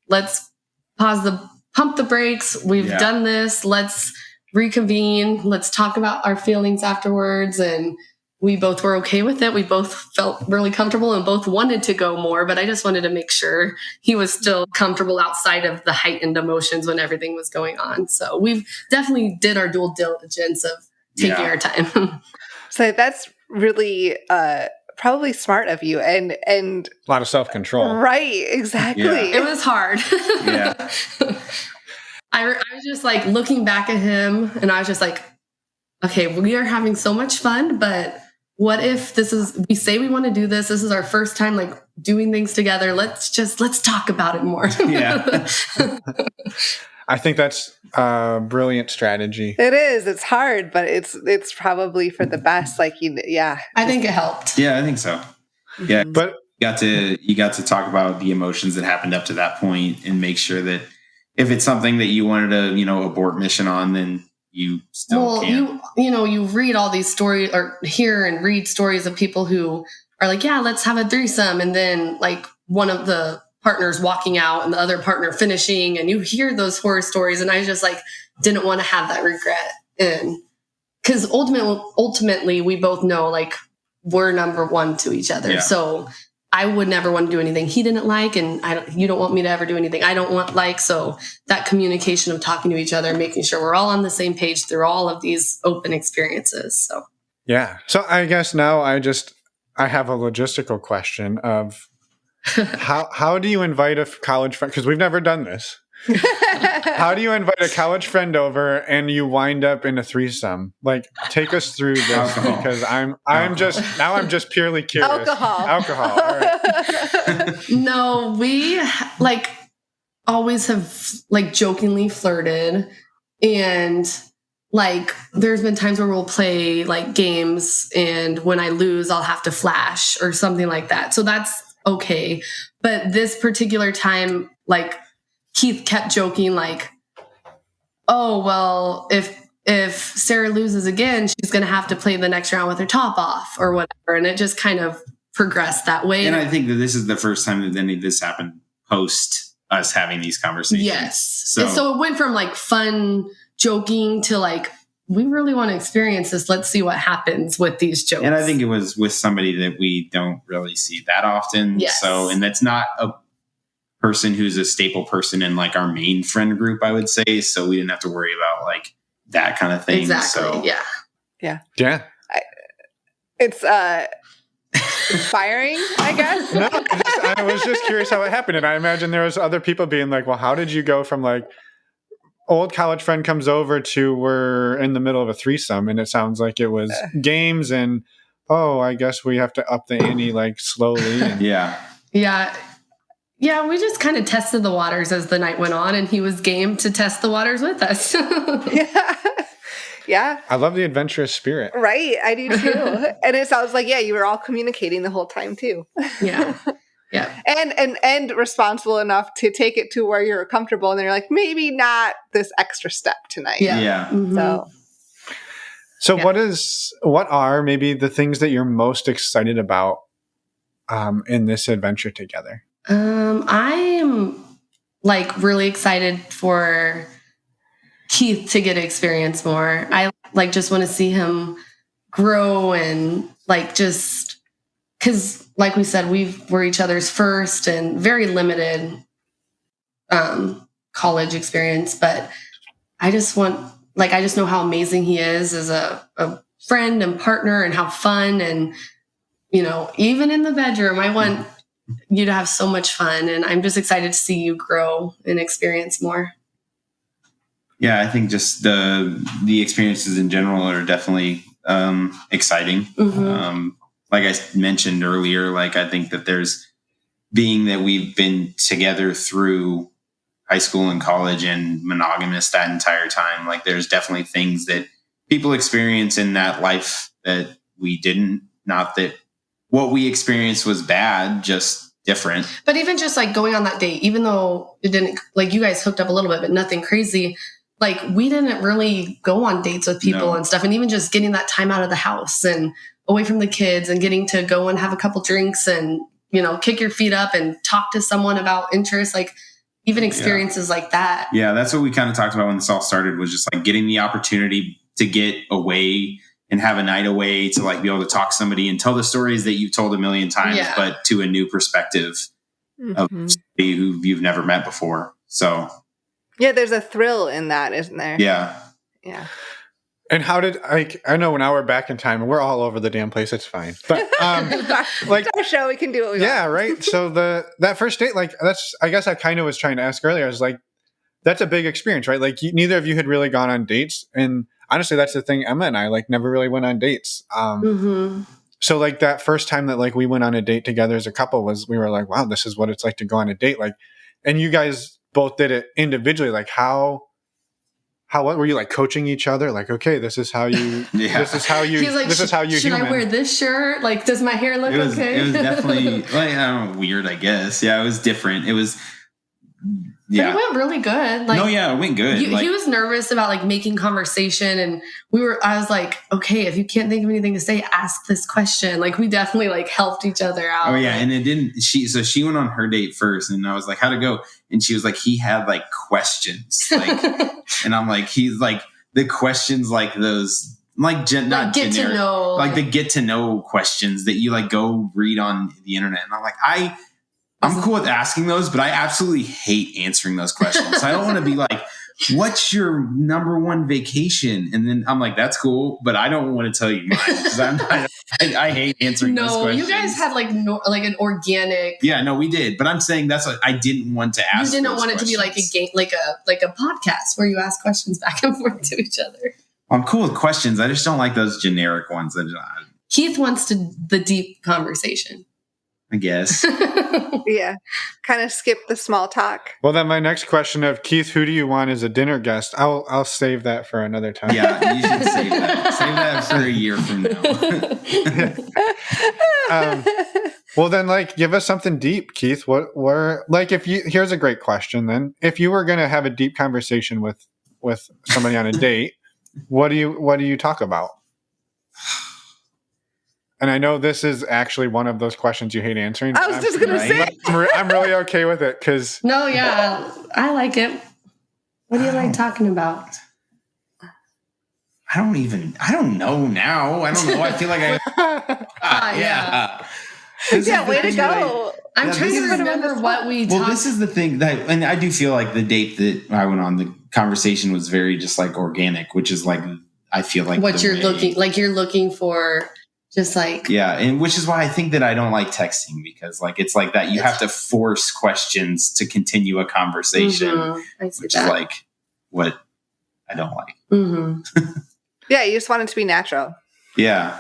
Let's pump the brakes. We've done this. Let's reconvene. Let's talk about our feelings afterwards. And we both were okay with it. We both felt really comfortable and both wanted to go more, but I just wanted to make sure he was still comfortable outside of the heightened emotions when everything was going on. So we've definitely did our due diligence of taking our time. So that's really probably smart of you and a lot of self-control. Right, exactly. Yeah. It was hard. Yeah. I was just like looking back at him and I was just like, okay, we are having so much fun, but what if we say we want to do this. This is our first time like doing things together. Let's talk about it more. Yeah. I think that's a brilliant strategy. It is. It's hard, but it's probably for the best. Like, I think it helped. Yeah, I think so. Yeah. But you got to talk about the emotions that happened up to that point and make sure that if it's something that you wanted to, abort mission on, then you still can. You read all these stories or hear and read stories of people who are like, yeah, let's have a threesome. And then like one of the partners walking out and the other partner finishing, and you hear those horror stories. And I just like didn't want to have that regret. And because ultimately we both know like we're number one to each other. Yeah. So I would never want to do anything he didn't like, and you don't want me to ever do anything I don't want like. So that communication of talking to each other, making sure we're all on the same page through all of these open experiences. So yeah. So I guess now I have a logistical question of how do you invite a college friend? Because we've never done this. How do you invite a college friend over and you wind up in a threesome? Like, take us through this. Alcohol. Because I'm just purely curious. Alcohol. All right. No, we like always have like jokingly flirted, and like there's been times where we'll play like games, and when I lose, I'll have to flash or something like that. So that's okay. But this particular time, like Keith kept joking like, oh, well, if Sarah loses again, she's going to have to play the next round with her top off or whatever. And it just kind of progressed that way. And I think that this is the first time that any of this happened post us having these conversations. Yes. So it went from like fun joking to like, we really want to experience this. Let's see what happens with these jokes. And I think it was with somebody that we don't really see that often. Yes. So, and that's not a person who's a staple person in like our main friend group, I would say. So we didn't have to worry about like that kind of thing. Exactly. So, Yeah. Yeah. It's inspiring, I guess. No, I was just curious how it happened. And I imagine there was other people being like, well, how did you go from like old college friend comes over to we're in the middle of a threesome? And it sounds like it was games and, oh, I guess we have to up the ante like slowly. And Yeah, we just kind of tested the waters as the night went on, and he was game to test the waters with us. Yeah. I love the adventurous spirit. Right. I do too. And it sounds like, you were all communicating the whole time too. Yeah. And responsible enough to take it to where you're comfortable. And then you're like, maybe not this extra step tonight. Yeah. Mm-hmm. So what are maybe the things that you're most excited about in this adventure together? I am like really excited for Keith to get to experience more. I like just want to see him grow and like just because like we said, we're each other's first and very limited college experience, but I just know how amazing he is as a friend and partner and how fun and, even in the bedroom, I want you to have so much fun, and I'm just excited to see you grow and experience more. Yeah, I think just the experiences in general are definitely exciting. Mm-hmm. Like I mentioned earlier, like I think that being that we've been together through high school and college and monogamous that entire time, like there's definitely things that people experience in that life that we didn't. Not that what we experienced was bad, just different. But even just like going on that date, even though it didn't, like you guys hooked up a little bit, but nothing crazy. Like we didn't really go on dates with people and stuff. And even just getting that time out of the house and away from the kids and getting to go and have a couple drinks and, kick your feet up and talk to someone about interests, like even experiences like that. Yeah. That's what we kind of talked about when this all started, was just like getting the opportunity to get away and have a night away to like be able to talk to somebody and tell the stories that you've told a million times, but to a new perspective of somebody who you've never met before. So yeah, there's a thrill in that, isn't there? Yeah. And how did I know now we're back in time and we're all over the damn place. It's fine. But it's our show. We can do what we want. Yeah, right. So that first date, like I guess I kind of was trying to ask earlier. I was like, that's a big experience, right? Like neither of you had really gone on dates, and honestly, that's the thing. Emma and I like never really went on dates. So like that first time that like we went on a date together as a couple we were like, wow, this is what it's like to go on a date. Like, and you guys both did it individually. Like what were you like coaching each other? Like, okay, this is how you, this is how you, like, this is how you should human. I wear this shirt? Like, does my hair look okay? It was definitely like, I don't know, weird, I guess. Yeah, it was different. It was, But it went really good. Like, it went good. He was nervous about like making conversation, and I was like, okay, if you can't think of anything to say, ask this question. Like we definitely like helped each other out. Oh yeah. And it didn't, she went on her date first, and I was like, how'd it go? And she was like, he had like questions. Like, and I'm like, he's like the questions, like those, like not get generic, to know, like the get to know questions that you like go read on the internet. And I'm like, I'm cool with asking those, but I absolutely hate answering those questions. So I don't want to be like, what's your number one vacation? And then I'm like, that's cool, but I don't want to tell you mine because I hate answering those questions. No, you guys had like an organic. Yeah, no, we did. But I'm saying that's what I didn't want to ask. You didn't want it to be like a game, like a podcast where you ask questions back and forth to each other. I'm cool with questions. I just don't like those generic ones. Keith wants the deep conversation, I guess. Yeah. Kind of skip the small talk. Well, then my next question of Keith, who do you want as a dinner guest? I'll save that for another time. Yeah, you should save that. Save that for a year from now. Well, then, like, give us something deep, Keith. Here's a great question. Then, if you were going to have a deep conversation with somebody on a date, what do you talk about? And I know this is actually one of those questions you hate answering. I was just going to say. I'm really okay with it because. No, yeah, I like it. What do you like talking about? I don't know now. I don't know. I feel like Yeah. Yeah, way to go. I'm trying to remember what we talked. Well, this is the thing that, and I do feel like the date that I went on, the conversation was very just like organic, which is like, I feel like what you're looking for, just like, yeah. And which is why I think that I don't like texting, because like, it's like that. You have to force questions to continue a conversation, which is like what I don't like. Mm-hmm. Yeah. You just want it to be natural. Yeah.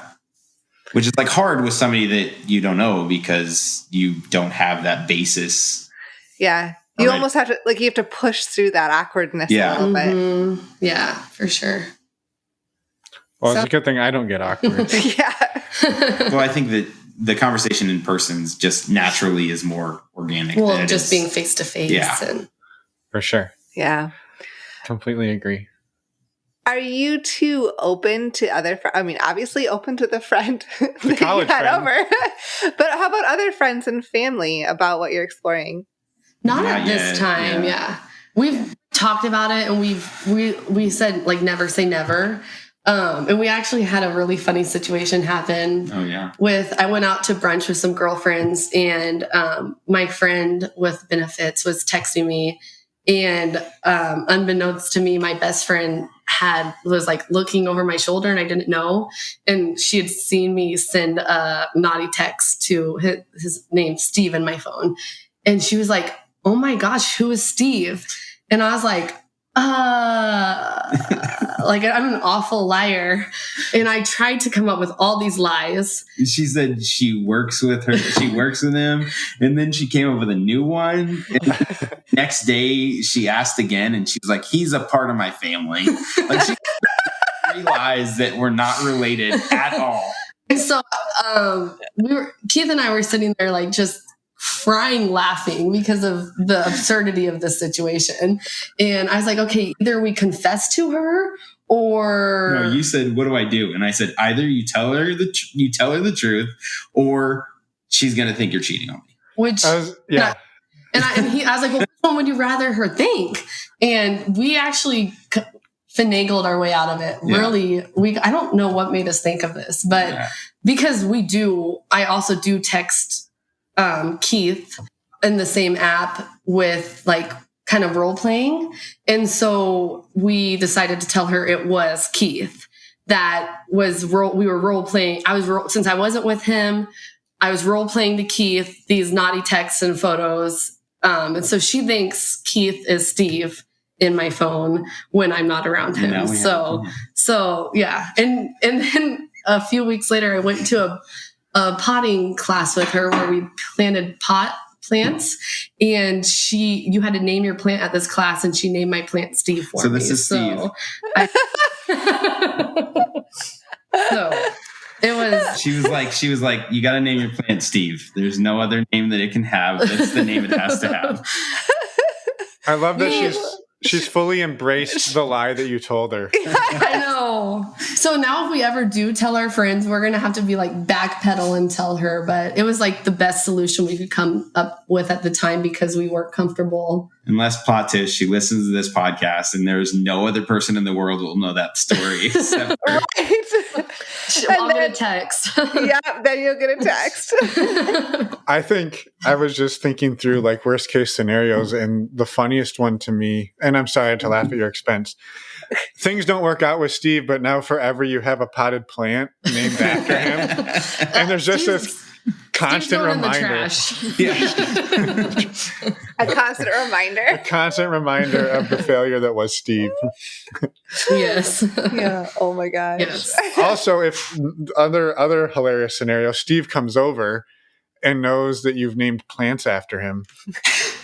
Which is like hard with somebody that you don't know because you don't have that basis. Yeah. You almost have to, like, you have to push through that awkwardness a little bit. Yeah, for sure. Well, it's a good thing I don't get awkward. Yeah. Well, I think that the conversation in person just naturally is more organic. Well, just being face to face. Yeah. For sure. Yeah. Completely agree. Are you too open to other I mean, obviously open to the friend The college you had friend. over. But how about other friends and family about what you're exploring? Not at this time, yeah. We've talked about it, and we said, like, never say never. And we actually had a really funny situation happen. Oh, yeah. I went out to brunch with some girlfriends, and my friend with benefits was texting me, and unbeknownst to me, my best friend was like looking over my shoulder, and I didn't know. And she had seen me send a naughty text to his name, Steve, in my phone. And she was like, "Oh my gosh, who is Steve?" And I was like, like, I'm an awful liar. And I tried to come up with all these lies. She said she works with him. And then she came up with a new one. And next day she asked again, and she was like, "He's a part of my family." Like, she realized that we're not related at all. And so Keith and I were sitting there, like, just crying laughing because of the absurdity of this situation. And I was like, okay, either we confess to her, or no, you said, "What do I do?" And I said, either you tell her the truth, or she's gonna think you're cheating on me. Which I was like, well, which one would you rather her think? And we actually finagled our way out of it. Yeah. Really, I don't know what made us think of this, but because I also do text Keith in the same app with, like, kind of role playing. And so we decided to tell her it was Keith that we were role playing. Since I wasn't with him, I was role playing to Keith these naughty texts and photos. And so she thinks Keith is Steve in my phone when I'm not around him. So yeah. And then a few weeks later, I went to a potting class with her where we planted plants, and you had to name your plant at this class, and she named my plant Steve for me. So this is Steve. So it was. She was like, "You got to name your plant Steve. There's no other name that it can have. That's the name it has to have." I love that she's fully embraced the lie that you told her. I know. So now if we ever do tell our friends, we're going to have to be like backpedal and tell her. But it was like the best solution we could come up with at the time because we weren't comfortable. Unless plot twist, she listens to this podcast and there's no other person in the world who will know that story except her. Right. I'll get a text. Yeah, then you'll get a text. I think I was just thinking through, like, worst case scenarios, and the funniest one to me, and I'm sorry to laugh at your expense, things don't work out with Steve, but now forever you have a potted plant named after him. And there's just this constant reminder. A constant reminder. A constant reminder of the failure that was Steve. Yes. Yeah. Oh my gosh. Yes. Also, if other hilarious scenario, Steve comes over and knows that you've named plants after him.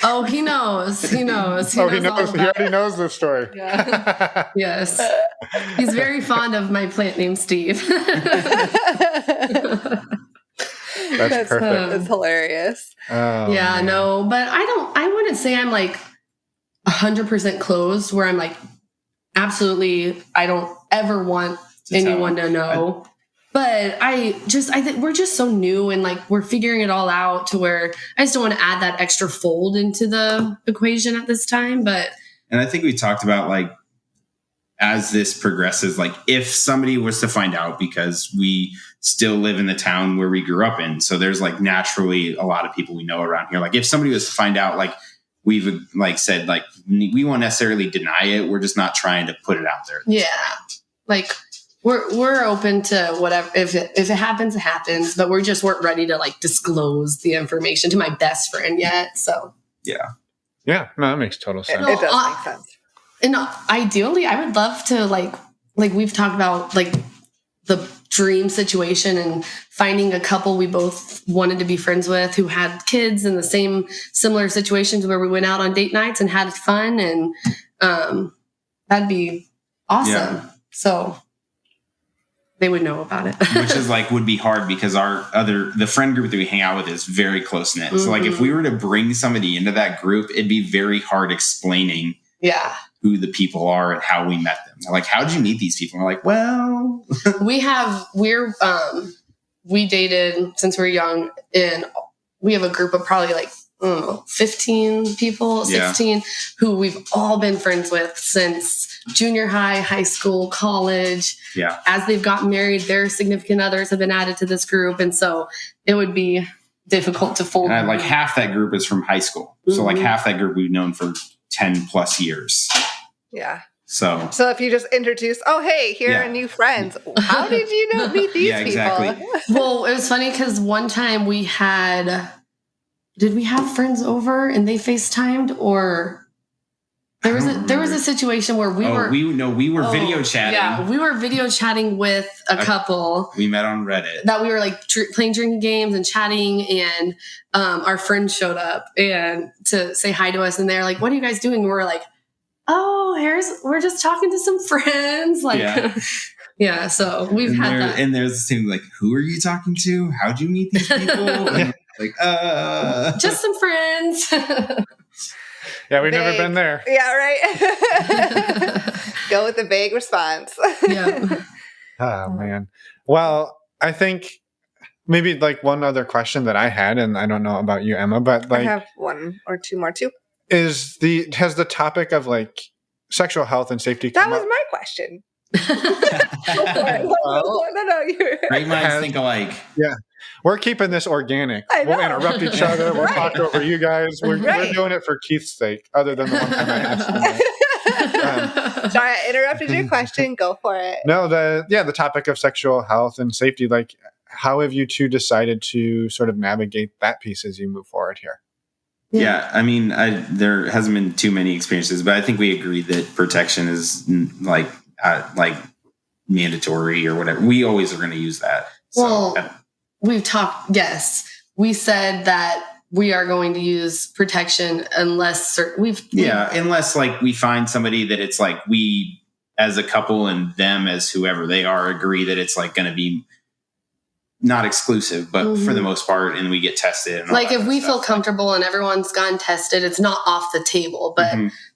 Oh, he knows. He knows. He already knows this story. Yeah. Yes. He's very fond of my plant named Steve. That's perfect. That's hilarious. Oh, yeah, man. No, but I wouldn't say I'm like 100% closed where I'm like, absolutely, I don't ever want anyone to know. But I think we're just so new and like we're figuring it all out to where I just don't want to add that extra fold into the equation at this time. And I think we talked about like as this progresses, like if somebody was to find out, because we still live in the town where we grew up in, so there's like naturally a lot of people we know around here. Like if somebody was to find out, like we've like said, like we won't necessarily deny it. We're just not trying to put it out there. Yeah. Like we're open to whatever. If it happens, it happens. But we just weren't ready to like disclose the information to my best friend yet. So yeah. Yeah. No, that makes total sense. It does make sense. And ideally, I would love to like we've talked about like the dream situation and finding a couple we both wanted to be friends with who had kids in the similar situations where we went out on date nights and had fun, and that'd be awesome. Yeah. So they would know about it. Which is like would be hard because the friend group that we hang out with is very close knit. Mm-hmm. So like if we were to bring somebody into that group, it'd be very hard explaining who the people are and how we met them. They're like, how'd you meet these people? And we're like, well, we dated since we were young, and we have a group of probably like 15 people, 16 who we've all been friends with since junior high school, college. Yeah. As they've gotten married, their significant others have been added to this group. And so it would be difficult to fold. And like half that group is from high school. Mm-hmm. So like half that group we've known for 10 plus years. Yeah. So if you just introduce, oh, hey, here are new friends. How did you meet these people? Exactly. Well, it was funny because one time did we have friends over and they FaceTimed, or there was a situation where we were video chatting. Yeah, we were video chatting with a couple. We met on Reddit. That we were like playing drinking games and chatting, and our friend showed up and to say hi to us, and they're like, "What are you guys doing?" And we're like, "Oh, we're just talking to some friends." Like, yeah. So we've had that. And there's this thing like, "Who are you talking to? How'd you meet these people?" And like, just some friends. Yeah, we've never been there. Yeah, right. Go with the vague response. Yeah. Oh, man. Well, I think maybe like one other question that I had, and I don't know about you, Emma, but like I have one or two more too. Has the topic of like sexual health and safety come up? That was my question. No, great minds think alike. Yeah. We're keeping this organic. We'll interrupt each other. We'll talk over you guys. We're doing it for Keith's sake, other than the one time I asked him. Sorry, I interrupted your question. Go for it. No, the topic of sexual health and safety, like how have you two decided to sort of navigate that piece as you move forward here? Yeah, I mean, there hasn't been too many experiences, but I think we agree that protection is like mandatory or whatever. We always are going to use that. Well, we've talked. Yes, we said that we are going to use protection unless unless like we find somebody that it's like we as a couple and them as whoever they are agree that it's like going to be not exclusive, but for the most part, and we get tested. And like if we feel comfortable and everyone's gotten tested, it's not off the table.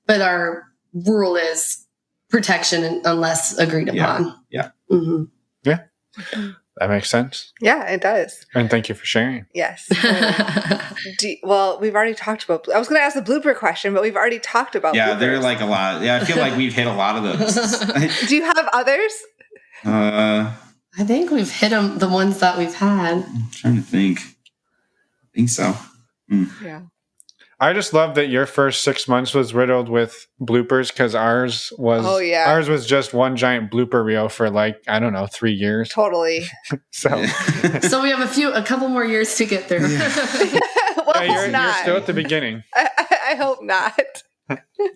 But our rule is protection unless agreed upon. Yeah. Mm-hmm. Yeah. That makes sense. Yeah, it does. And thank you for sharing. Yes. Well, we've already talked about. I was going to ask the blooper question, but we've already talked about. Yeah, bloopers. They're like a lot. Yeah, I feel like we've hit a lot of those. Do you have others? I think we've hit them, the ones that we've had. I'm trying to think. I think so. Yeah. I just love that your first 6 months was riddled with bloopers because ours was just one giant blooper reel for like, I don't know, 3 years. Totally. So we have a couple more years to get there. Yeah. Well, you're still at the beginning. I hope not.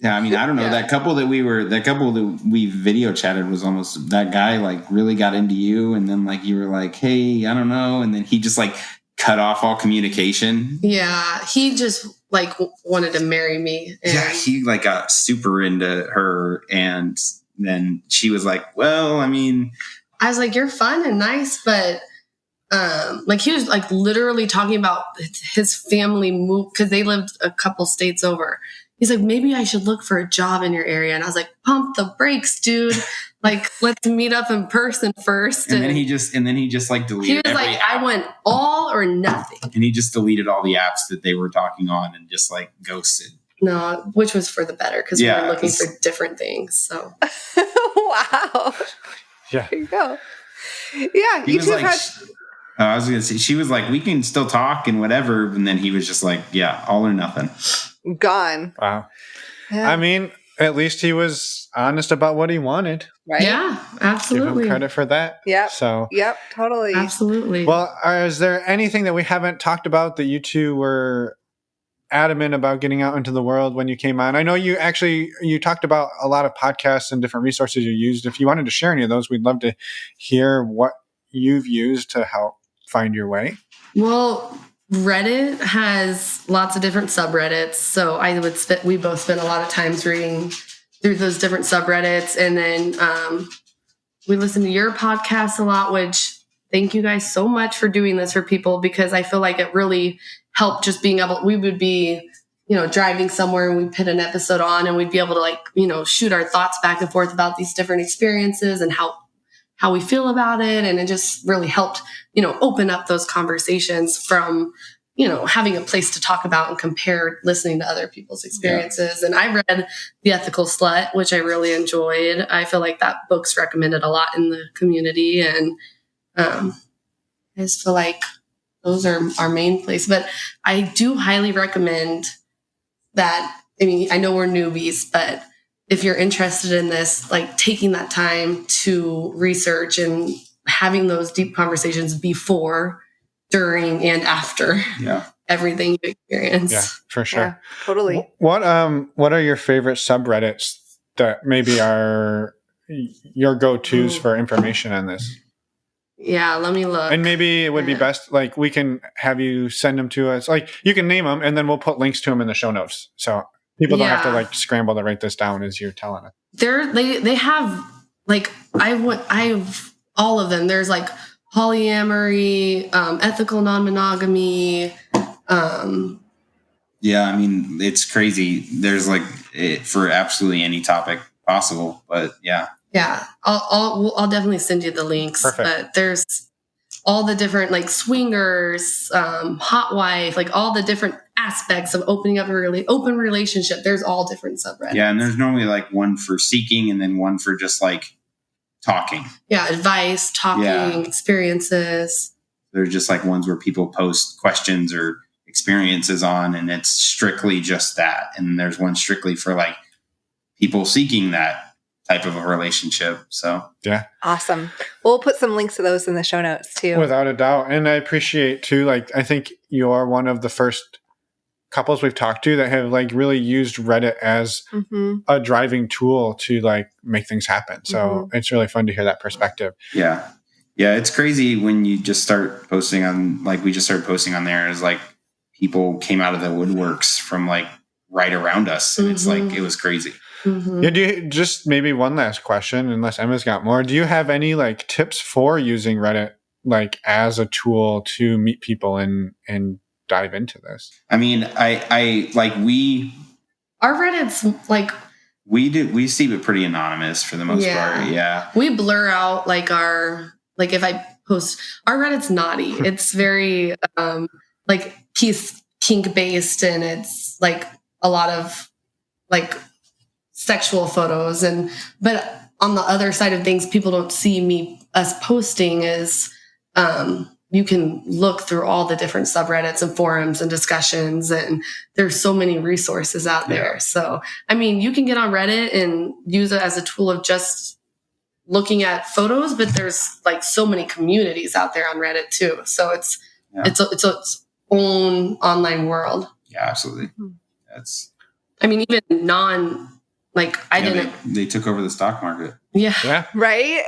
Yeah, I mean, I don't know. Yeah. That couple that we video chatted was almost, that guy like really got into you, and then like you were like, hey, I don't know, and then he just like cut off all communication. Yeah, he just like wanted to marry me. Yeah, he like got super into her, and then she was like, well, I mean, I was like, you're fun and nice, but like he was like literally talking about his family move because they lived a couple states over. He's like, maybe I should look for a job in your area. And I was like, pump the brakes, dude. Like, let's meet up in person first. And then he just like deleted. He was like, I went all or nothing. And he just deleted all the apps that they were talking on and just like ghosted. No, which was for the better because we were looking for different things. So Wow. Yeah. There you go. Yeah. He You was two like, had. I was gonna say, she was like, we can still talk and whatever, and then he was just like, yeah, all or nothing. Gone. Wow. Yeah. I mean, at least he was honest about what he wanted. Right? Yeah, absolutely. Give him credit for that. Yep. So, Yep, totally. Absolutely. well, is there anything that we haven't talked about that you two were adamant about getting out into the world when you came on? I know you talked about a lot of podcasts and different resources you used. If you wanted to share any of those, we'd love to hear what you've used to help find your way. Well, Reddit has lots of different subreddits. So we both spend a lot of times reading through those different subreddits. And then we listen to your podcast a lot, which thank you guys so much for doing this for people, because I feel like it really helped just being able, we would be, driving somewhere and we'd put an episode on and we'd be able to shoot our thoughts back and forth about these different experiences and how we feel about it. And it just really helped, open up those conversations from, having a place to talk about and compare listening to other people's experiences. Yeah. And I read The Ethical Slut, which I really enjoyed. I feel like that book's recommended a lot in the community. And I just feel like those are our main place. But I do highly recommend that. I mean, I know we're newbies, but if you're interested in this, like taking that time to research and having those deep conversations before, during, and after everything you experience. Yeah, for sure. Yeah, totally. What are your favorite subreddits that maybe are your go-tos for information on this? Yeah, let me look. And maybe it would be best, like, we can have you send them to us. Like, you can name them, and then we'll put links to them in the show notes. So people don't have to, like, scramble to write this down as you're telling us. They have, like, I've all of them. There's, like, polyamory, ethical non-monogamy. Yeah, I mean, it's crazy. There's, like, for absolutely any topic possible, but yeah. Yeah, I'll definitely send you the links. Perfect. But there's all the different, like, swingers, hot wife, like all the different aspects of opening up a really open relationship. There's all different subreddits. Yeah, and there's normally like one for seeking and then one for just like talking. Yeah, advice, talking, experiences. There's just like ones where people post questions or experiences on, and it's strictly just that. And there's one strictly for like people seeking that type of a relationship. So yeah, awesome. We'll put some links to those in the show notes too, without a doubt. And I appreciate too, like, I think you're one of the first couples we've talked to that have like really used Reddit as a driving tool to like make things happen. So it's really fun to hear that perspective. Yeah, it's crazy when you just start posting on, like, we just started posting on there as like people came out of the woodworks from like right around us, and it's like, it was crazy. Yeah, do you, just maybe one last question, unless Emma's got more. Do you have any like tips for using Reddit like as a tool to meet people and dive into this? I mean, I like our Reddit's like we see it pretty anonymous for the most part. Yeah, we blur out like if I post, our Reddit's naughty. It's very like kink based, and it's like a lot of like sexual photos, but on the other side of things, people don't see us posting is you can look through all the different subreddits and forums and discussions, and there's so many resources out there. So, I mean, you can get on Reddit and use it as a tool of just looking at photos, but there's like so many communities out there on Reddit too. So it's its own online world. Yeah, absolutely. I mean, even they took over the stock market. Yeah. Right?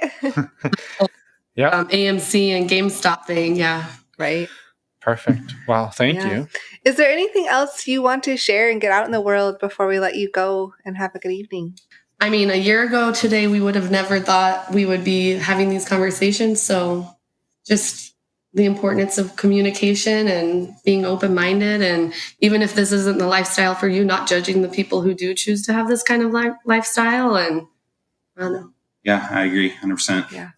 Yeah. AMC and GameStop thing. Yeah. Right. Perfect. Well, thank you. Is there anything else you want to share and get out in the world before we let you go and have a good evening? I mean, a year ago today, we would have never thought we would be having these conversations. So just the importance of communication and being open-minded. And even if this isn't the lifestyle for you, not judging the people who do choose to have this kind of lifestyle. And I don't know. Yeah, I agree 100%. Yeah.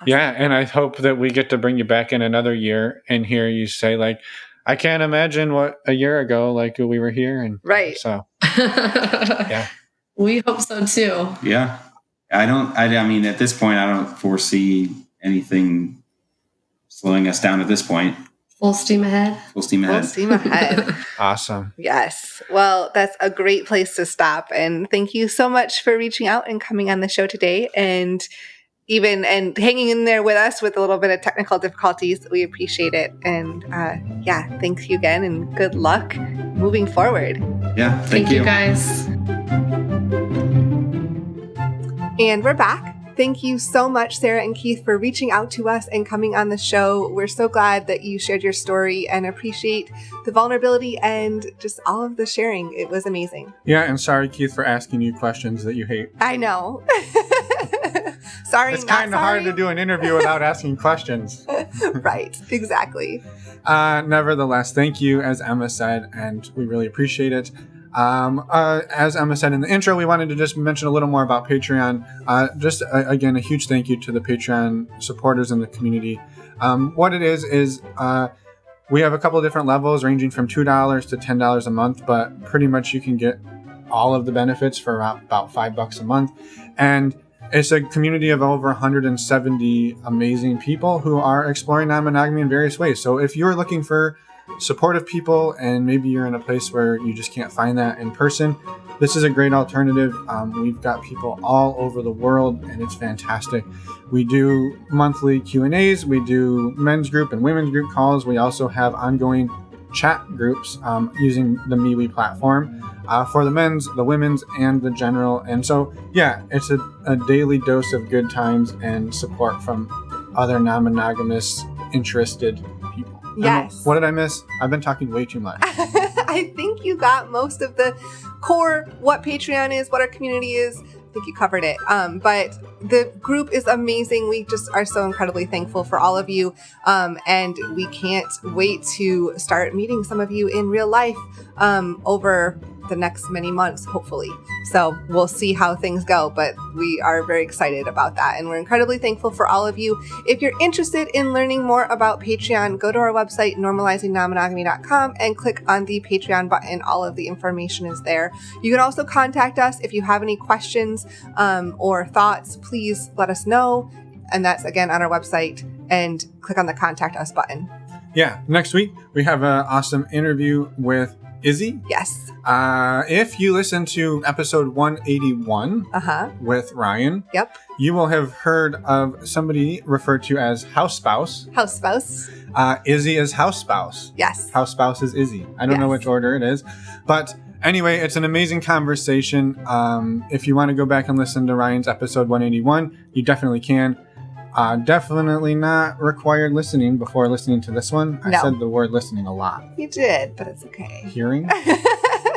Yeah. And I hope that we get to bring you back in another year and hear you say, like, I can't imagine what a year ago, like, we were here. And right. So, yeah. We hope so too. Yeah. I mean, at this point, I don't foresee anything slowing us down at this point. Full steam ahead. Full steam ahead. Full steam ahead. Awesome. Yes. Well, that's a great place to stop. And thank you so much for reaching out and coming on the show today and hanging in there with us with a little bit of technical difficulties. We appreciate it. And thanks you again and good luck moving forward. Yeah. Thank you guys. And we're back. Thank you so much, Sarah and Keith, for reaching out to us and coming on the show. We're so glad that you shared your story and appreciate the vulnerability and just all of the sharing. It was amazing. Yeah, and sorry, Keith, for asking you questions that you hate. I know. Sorry, it's kind of hard to do an interview without asking questions. Right, exactly. Nevertheless, thank you, as Emma said, and we really appreciate it. As Emma said in the intro, we wanted to just mention a little more about Patreon. Again, a huge thank you to the Patreon supporters in the community. What it is we have a couple of different levels ranging from $2 to $10 a month, but pretty much you can get all of the benefits for about $5 a month. And it's a community of over 170 amazing people who are exploring non-monogamy in various ways. So if you're looking for supportive people and maybe you're in a place where you just can't find that in person, this is a great alternative. We've got people all over the world and it's fantastic. We do monthly Q&As, we do men's group and women's group calls. We also have ongoing chat groups using the MeWe platform for the men's, the women's, and the general. And so, yeah, it's a daily dose of good times and support from other non-monogamous interested people. Yes. What did I miss? I've been talking way too much. I think you got most of the core, what Patreon is, what our community is. I think you covered it. But the group is amazing. We just are so incredibly thankful for all of you. And we can't wait to start meeting some of you in real life over the next many months, hopefully. So we'll see how things go, but we are very excited about that. And we're incredibly thankful for all of you. If you're interested in learning more about Patreon, go to our website, normalizingnonmonogamy.com, and click on the Patreon button. All of the information is there. You can also contact us if you have any questions or thoughts. Please let us know. And that's, again, on our website. And click on the Contact Us button. Yeah. Next week, we have an awesome interview with Izzy. Yes. If you listen to episode 181 with Ryan, yep, you will have heard of somebody referred to as house spouse. House spouse. Izzy is house spouse. Yes. House spouse is Izzy. I don't know which order it is, but anyway, it's an amazing conversation. If you want to go back and listen to Ryan's episode 181, you definitely can. Definitely not required listening before listening to this one. I said the word listening a lot. You did, but it's okay. Hearing?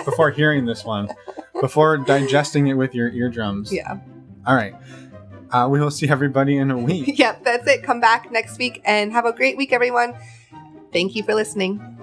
Before hearing this one. Before digesting it with your eardrums. Yeah. All right. We will see everybody in a week. Yep, that's it. Come back next week and have a great week, everyone. Thank you for listening.